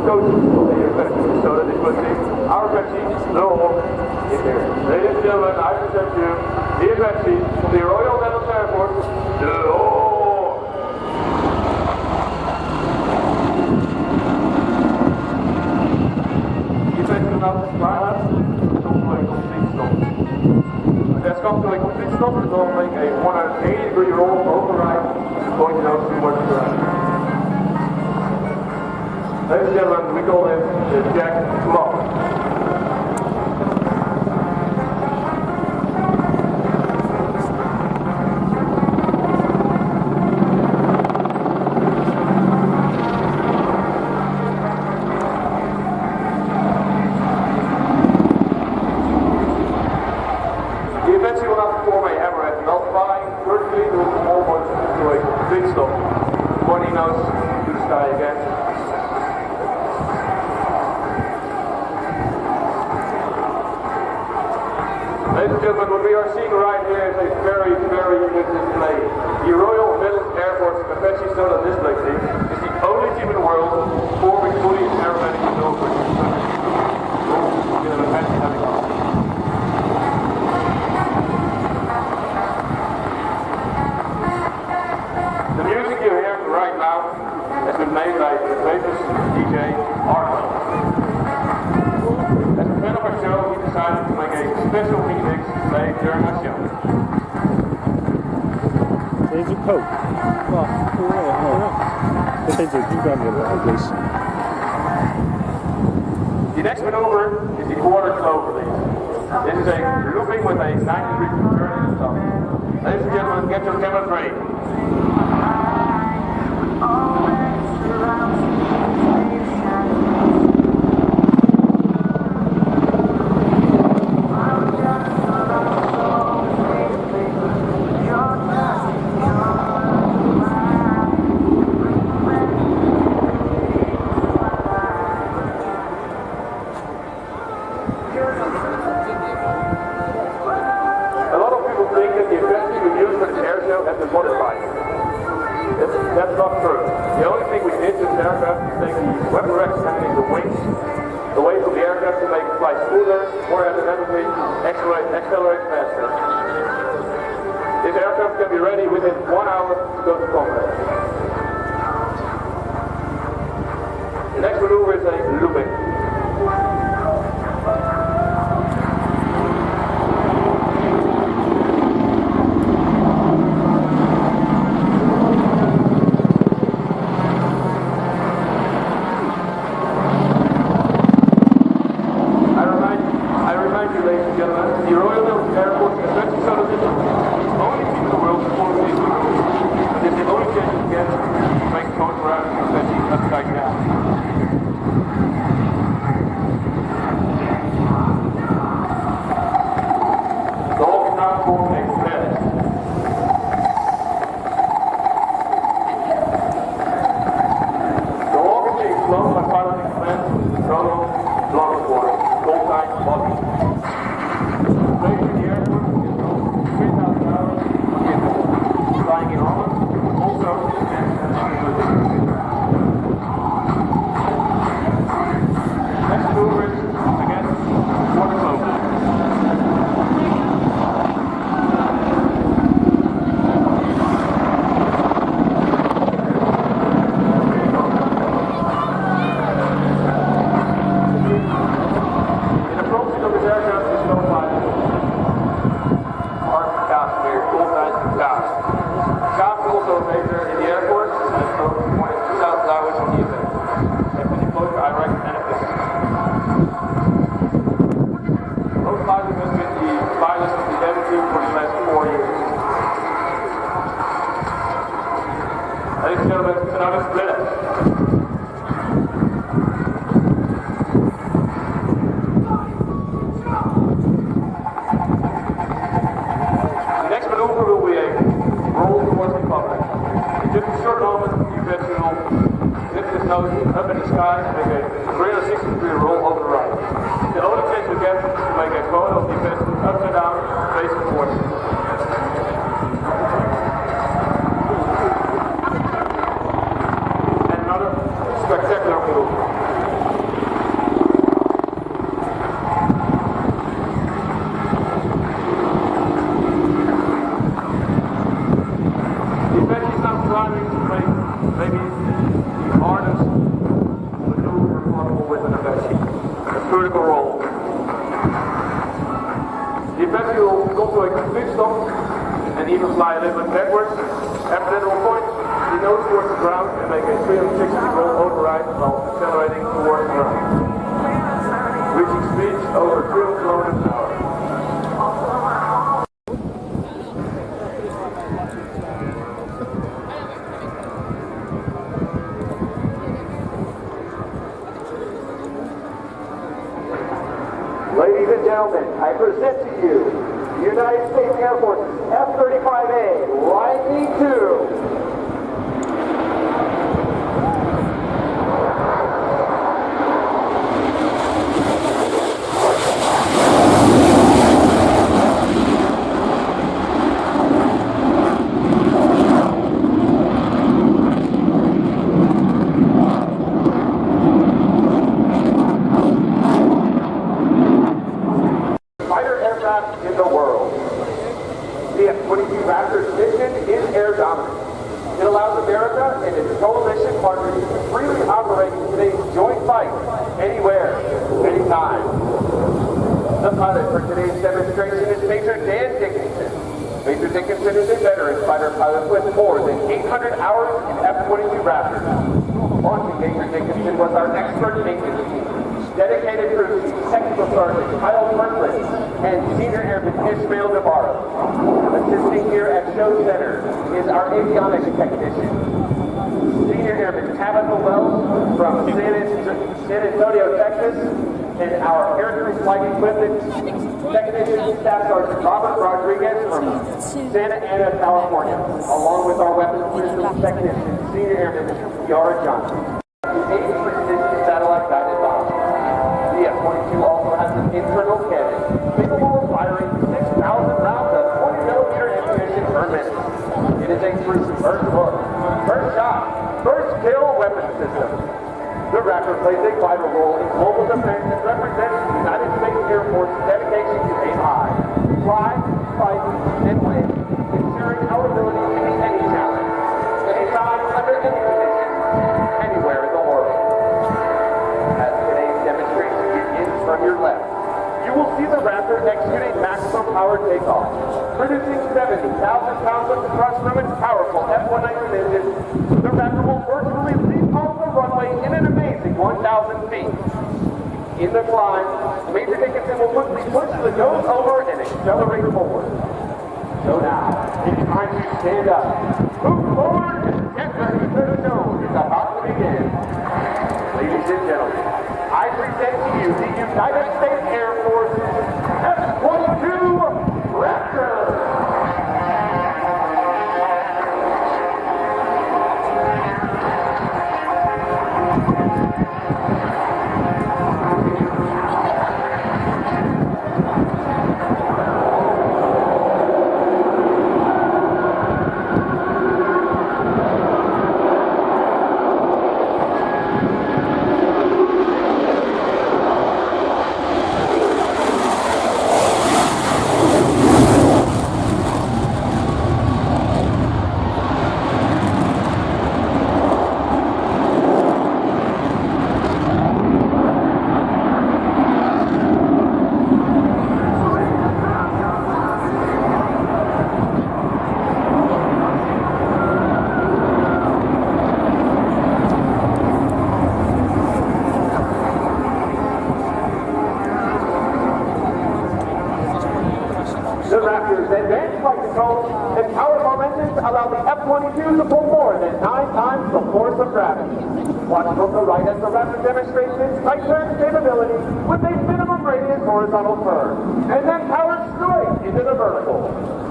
Coaches of the Apache, so that it was our Apache, the Hawk, in there. Ladies and gentlemen, I present you the Apache from the Royal Netherlands Air Force, the Hawk. The Apache will now fly up, come to a complete stop. When that's come to a complete stop, it will make a 180-degree roll over right, pointing out towards the right. Ladies and gentlemen, we call him the Jack Lock. The Apache will now perform a hammerhead melt flying vertically to almost to a complete stop. Pointing nose to the sky again. Ladies and gentlemen, what we are seeing right here is a very, very unique display. The Royal Netherlands Air Force Apache Solar Display Team is the only team in the world performing fully aerobatic maneuvers with an Apache helicopter. The music you hear right now has been made by the famous DJ Arnold. As a fan of our show, we decided to make a special remix played during our show. There's a coat. The next maneuver is the quarter clover lead. This is a looping with a 90-degree turn and stop. Ladies and gentlemen, get your cameras ready. That's not true. The only thing we did to this aircraft is take the weapon rack standing the wings away from the aircraft to make it fly smoother, more aerodynamically, accelerate faster. This aircraft can be ready within 1 hour to go to combat. The next maneuver is a looping. The Royal Netherlands Air Force is the only team in the world performing these maneuvers. It is the only chance you get to make a cone around especially upside down. The Hawk is now performing a test. The Hawk is being flown by piloting command, throttle, block support, full-time body. Ladies and gentlemen, Those pilots have been the pilots of the Devon team for the last 4 years. Ladies and gentlemen, another split. The next maneuver will be a roll towards the public. In just a short moment, you bet will lift his nose up in the sky and make a 360-degree roll over the right. The only chance you get is to make a photo of the event upside down, facing towards you. And another spectacular maneuver. The event is now climbing to make maybe the hardest maneuver possible with an event. A vertical roll. The event will go to a complete stop and even fly a little bit backwards. After that, will point the nose towards the ground and make a 360 roll override while accelerating towards the ground, reaching speeds over 300 kilometers an hour. Ladies and gentlemen, I present to you the United States Air Force's F-35A Lightning II. Fighter aircraft in the world. The F-22 Raptor's mission is air dominance. It allows America and its coalition partners to freely operate in a joint fight anywhere, anytime. The pilot for today's demonstration is Major Dan Dickinson. Major Dickinson is a veteran fighter pilot with more than 800 hours in F-22 Raptors. Launching Major Dickinson was our expert maintenance team. Dedicated crew chief Technical Sergeant Kyle Franklin and Senior Airman Ishmael Navarro. Assisting here at Show Center is our avionics technician, Senior Airman Tabitha Wells from San Antonio, Texas, and our air crew flight equipment technician Staff Sergeant Robert Rodriguez from Santa Ana, California, along with our weapons systems technician, Senior Airman Kiara Johnson. The 80 precision satellite guided bomb. The F-22 also has an internal cannon capable of firing 6,000 rounds of 20mm ammunition per minute. It is a true first look, first shot, first kill weapon system. The Raptor plays a vital role in global defense and represents the United States Air Force's dedication to aim high, fly, fight, and win, ensuring our ability to meet any challenge, anytime, under any conditions, anywhere in the world. As today's demonstration begins from your left, you will see the Raptor execute a maximum power takeoff, producing 70,000 pounds of thrust from its powerful F-119 engine. The Raptor will virtually leap off the runway in an amazing 1,000 feet. In the climb, Major Dickinson will quickly push the nose over and accelerate forward. So now, it's time to stand up, move forward, and get ready for the show. It's about to begin. Ladies and gentlemen, I present to you the United States Air Force's F-22 Raptor. Raptor's advanced flight control and powerful engines allow the F-22 to pull more than 9 times the force of gravity. Watch from the right as the Raptor demonstrates its tight turn capability with a minimum radius horizontal turn, and then powers straight into the vertical.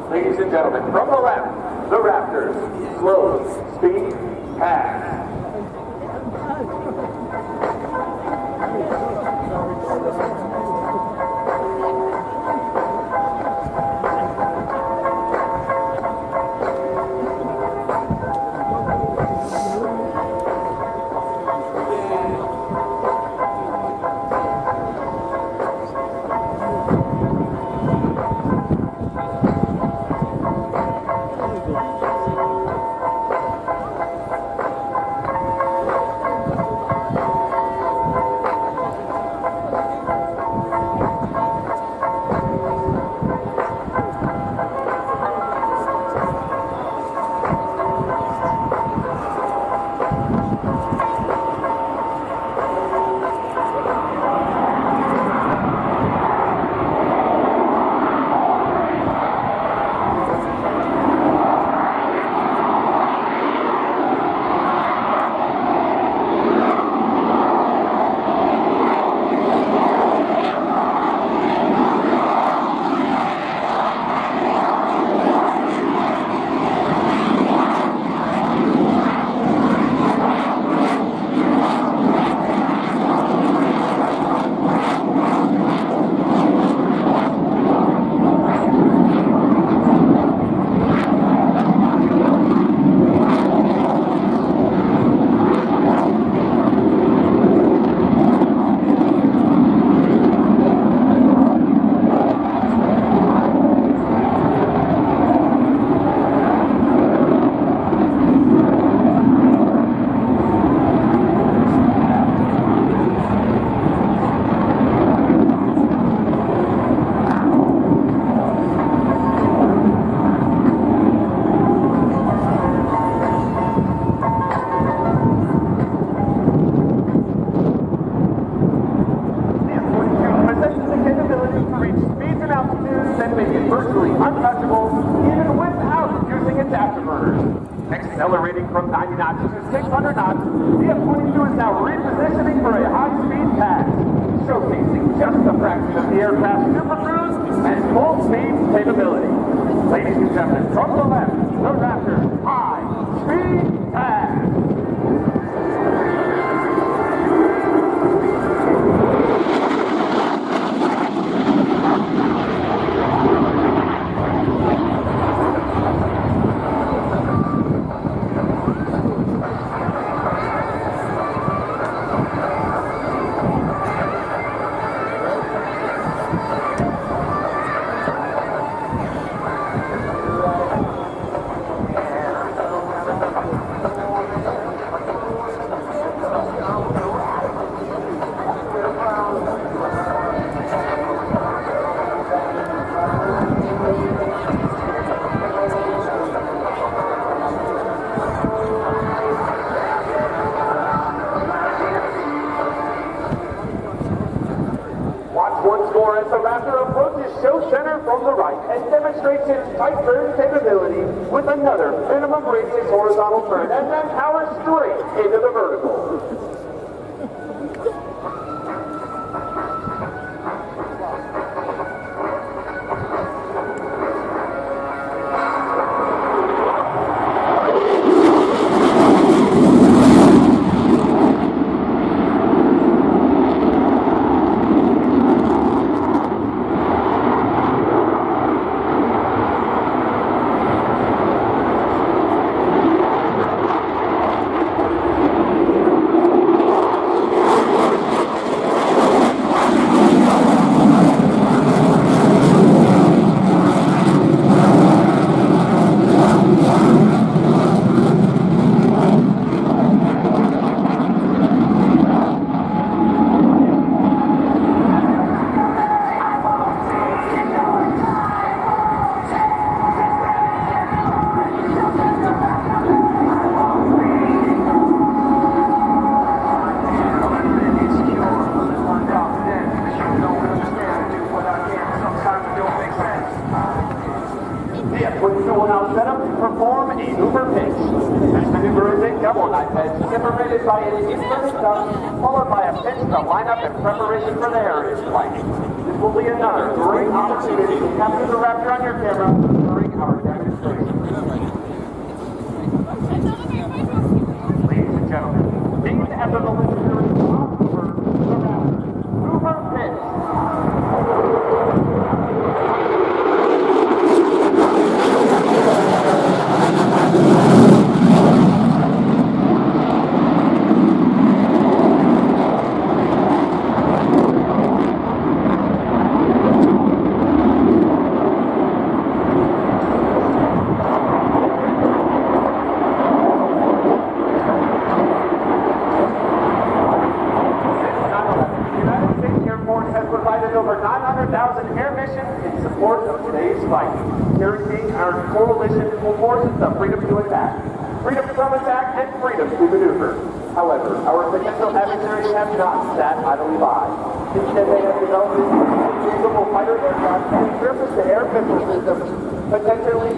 Ladies and gentlemen, from the left, the Raptors, slow, speed, pass. afterburners. Accelerating from 90 knots to 600 knots, the F-22 is now repositioning for a high-speed pass, showcasing just a fraction of the aircraft's super cruise and full-speed capability. Ladies and gentlemen, from the left, the Raptor high-speed pass. Once more as the Raptor approaches show center from the right and demonstrates its tight turn capability with another minimum radius horizontal turn and then powers straight into the vertical. Separated by an inverted duck, followed by a pitch to line up in preparation for the heritage flight. This will be another great opportunity to capture the Raptor on your camera during our demonstration. Ladies and gentlemen, named after the legendary Bob Hoover, the Raptor, Hoover pitch. Over 900,000 air missions in support of today's fight, guaranteeing our coalition forces the freedom to attack, freedom from attack, and freedom to maneuver. However, our potential adversaries have not sat idly by. Instead, they have developed capable fighter aircraft and surface-to-air missile systems, potentially.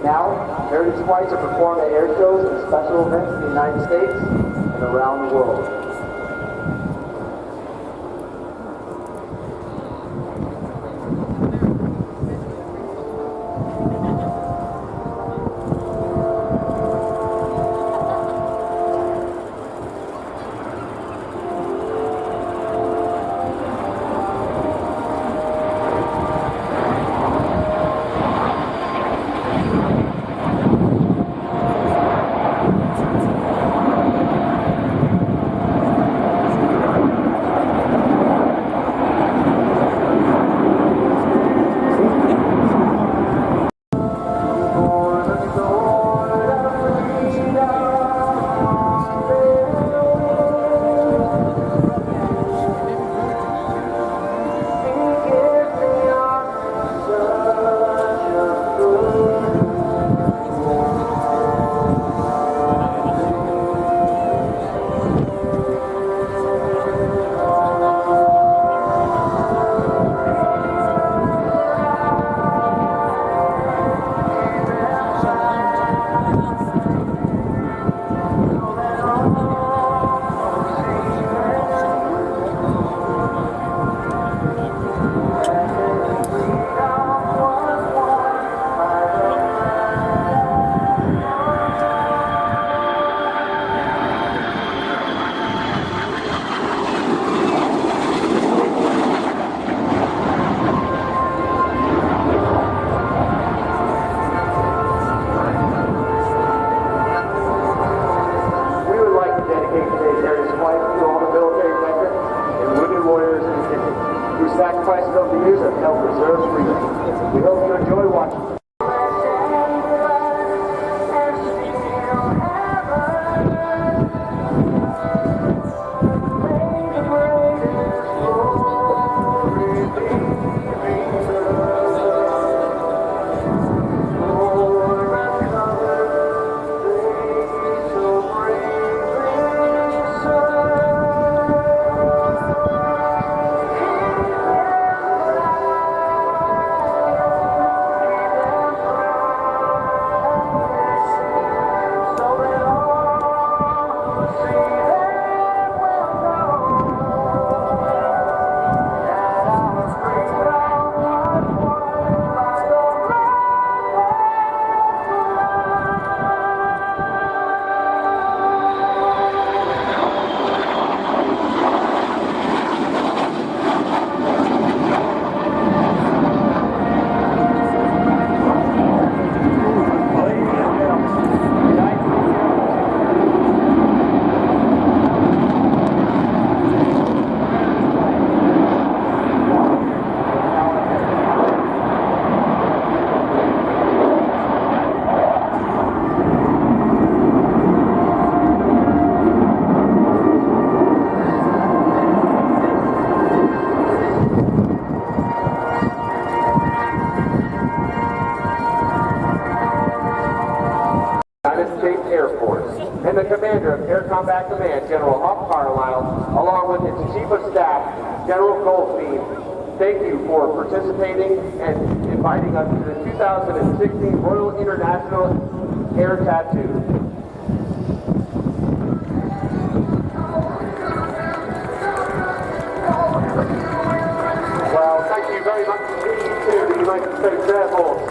Now, heritage flights are performed at air shows and special events in the United States and around the world. sacrifices of the years have helped preserve freedom. We hope you enjoy watching. Air Force, and the commander of Air Combat Command, General Hawk Carlisle, along with his Chief of Staff, General Goldstein. Thank you for participating and inviting us to the 2016 Royal International Air Tattoo. Well, thank you very much indeed to the United States Air Force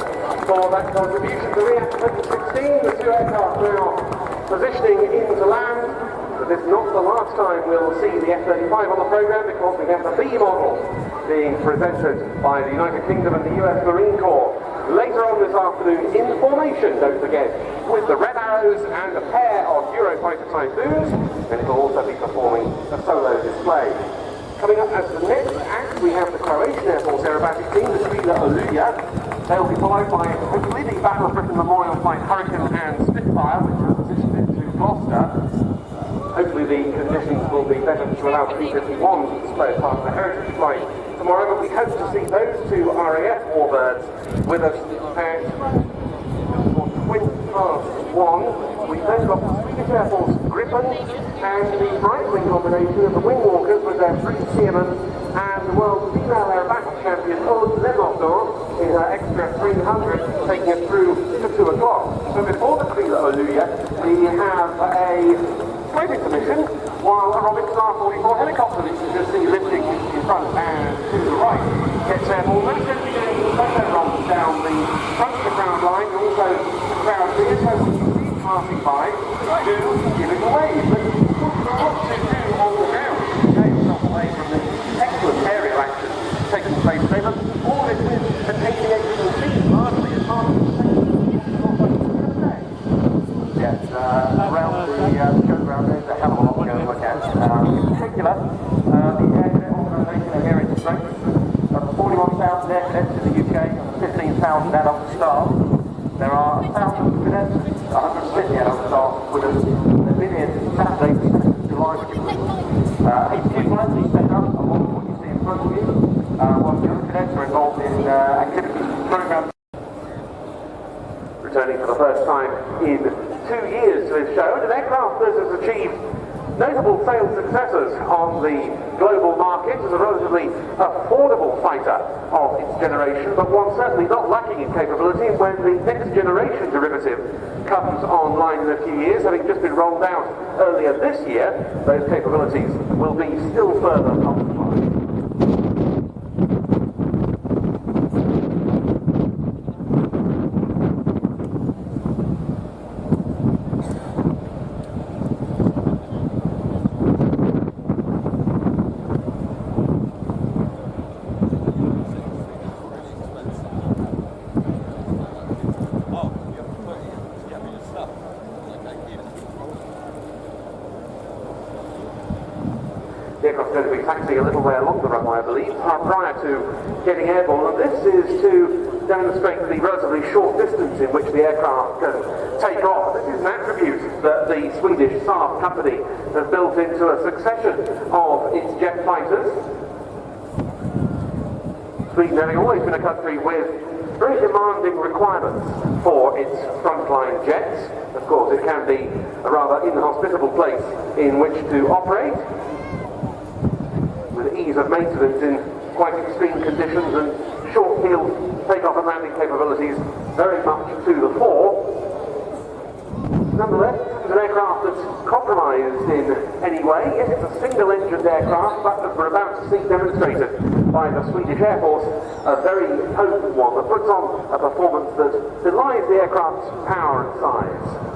for that contribution to RIAT 2016. The two aircraft now positioning into land. But this is not the last time we'll see the F-35 on the program, because we have the B model being presented by the United Kingdom and the US Marine Corps later on this afternoon in formation, don't forget, with the Red Arrows and a pair of Eurofighter Typhoons, and it will also be performing a solo display. Coming up as the next act, we have the Croatian Air Force aerobatic team, the Strela Oluja. They will be followed by hopefully the Battle of Britain Memorial Flight Hurricane and Spitfire, which are positioned into Gloucester. Hopefully the conditions will be better to allow pt1 to display as part of the heritage flight tomorrow, but we hope to see those two RIAT warbirds with us at 1:20. We've then got the Swedish Air Force Gripen and the right-wing combination of the Wingwalkers with their three Seamen and the world female aerobatic champion Aude Lemontor in her extra 300, taking us through to 2 o'clock. So before the Strela Oluja, we have a flight exhibition, while a Robin Star 44 helicopter that you can just see lifting in front and to the right gets airborne. Those are going to be doing photo runs down the front of the ground line, and also the crowd here, so when you see passing by, do give it away. But what to do on the ground to take yourself away from the excellent aerial action taking place today, but all this is the aviation scene, largely as part of the yes, around the showground there's a hell of a lot to go look at. In particular, the Air Cadet organisation are here in strength of 41,000 air cadets in the UK, 15,000 adult staff. There are 1,000 cadets, 150 adult staff with us. They've been here since Saturday, July. 82 plans are set up along with what you see in front of you, while the other cadets are involved in activities programs. Returning for the first time in 2 years to this show, and an aircraft that has achieved notable sales successes on the global market as a relatively affordable fighter of its generation, but one certainly not lacking in capability when the next generation derivative comes online in a few years. Having just been rolled out earlier this year, those capabilities will be still further multiplied. The aircraft is going to be taxiing a little way along the runway, I believe, prior to getting airborne. And this is to demonstrate the relatively short distance in which the aircraft can take off. This is an attribute that the Swedish Saab company has built into a succession of its jet fighters. Sweden having always been a country with very demanding requirements for its frontline jets. Of course, it can be a rather inhospitable place in which to operate, with ease of maintenance in quite extreme conditions and short-field takeoff and landing capabilities very much to the fore. Nonetheless, this is an aircraft that's compromised in any way. Yes, it's a single-engined aircraft, but as we're about to see demonstrated by the Swedish Air Force, a very potent one that puts on a performance that belies the aircraft's power and size.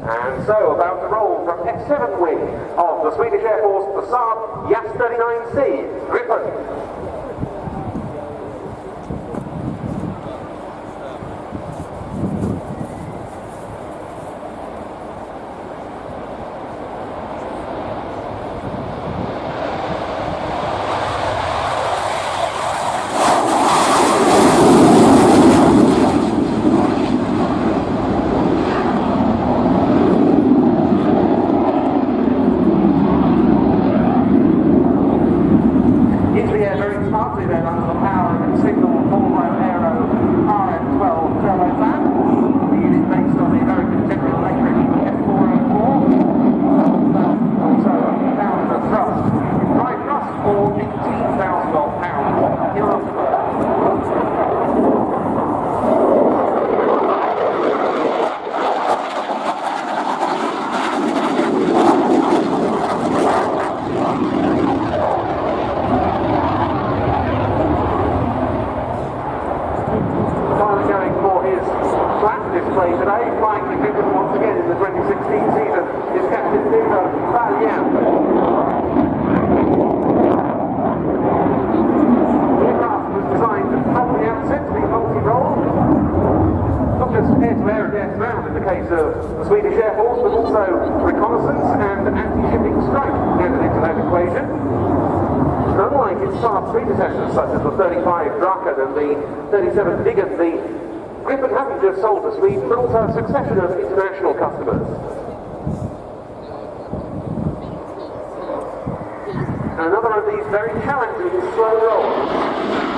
And so, about to roll from F7 wing of the Swedish Air Force, the Saab JAS-39C Gripen. Predecessors such as the 35 Draken and the 37 Diggen, the Gripen hasn't just sold to Sweden, but also a succession of international customers. And another of these very challenging slow rolls.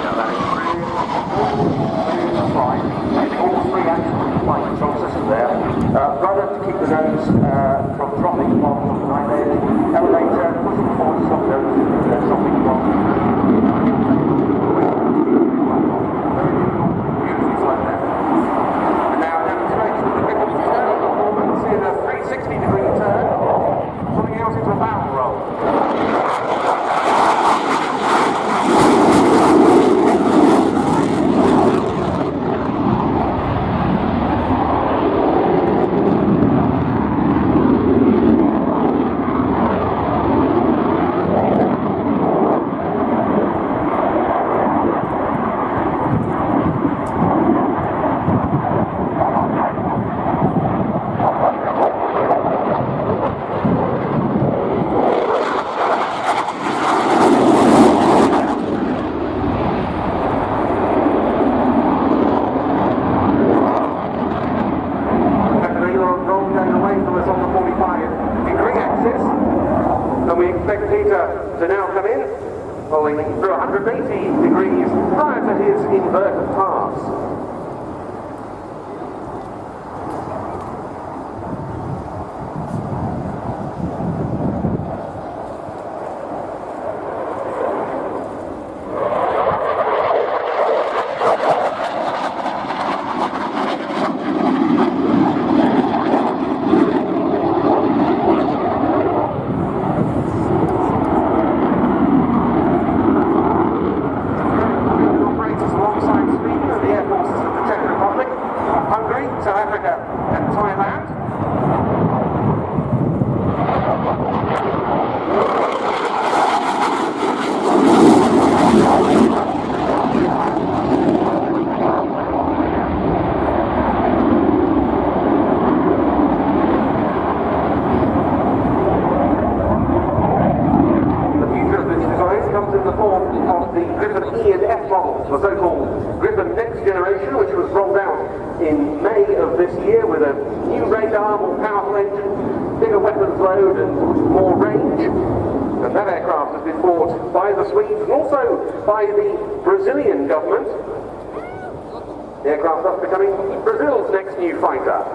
Now that is fine. All three actual flight control systems there. Rudder to keep the nose from dropping while on the night edge. Elevator, pushing forward, stop nose, stopping while. To now come in, rolling through 180 degrees prior to his inverted pass. models, the so-called Griffin Next Generation, which was rolled out in May of this year with a new radar, more powerful engine, bigger weapons load and more range. And that aircraft has been bought by the Swedes and also by the Brazilian government. The aircraft thus becoming Brazil's next new fighter.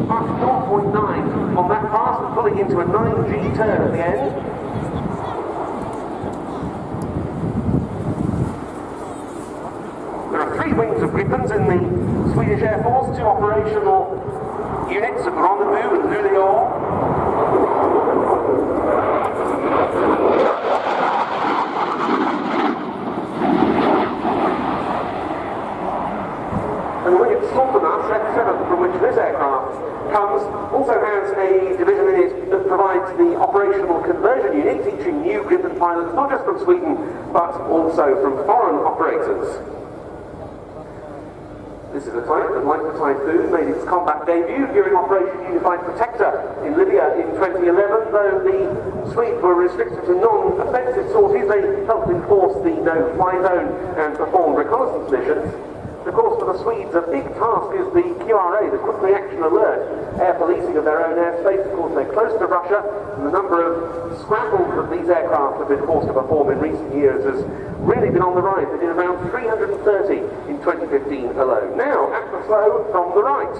Mark 0.9 on that pass and pulling into a 9G turn at the end. There are 3 wings of Gripens in the Swedish Air Force, 2 operational units at Rendezvous and Luleå. And the wing at Slaughterhouse, F7, from which this aircraft comes, also has a division in it that provides the operational conversion unit, teaching new Gripen pilots not just from Sweden, but also from foreign operators. This is a type that, like the Typhoon, made its combat debut during Operation Unified Protector in Libya in 2011. Though the Swedes were restricted to non-offensive sorties, they helped enforce the no-fly zone and performed reconnaissance missions. Of course, for the Swedes, a big task is the QRA, the Quick Reaction Alert, air policing of their own airspace. Of course, they're close to Russia, and the number of scrambles that these aircraft have been forced to perform in recent years has really been on the rise. They did around 330 in 2015 alone. Now, at the flow from the right.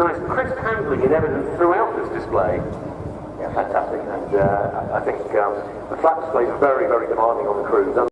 Nice crisp handling in evidence throughout this display. Yeah, fantastic. And I think the flap display is very, very demanding on the crew.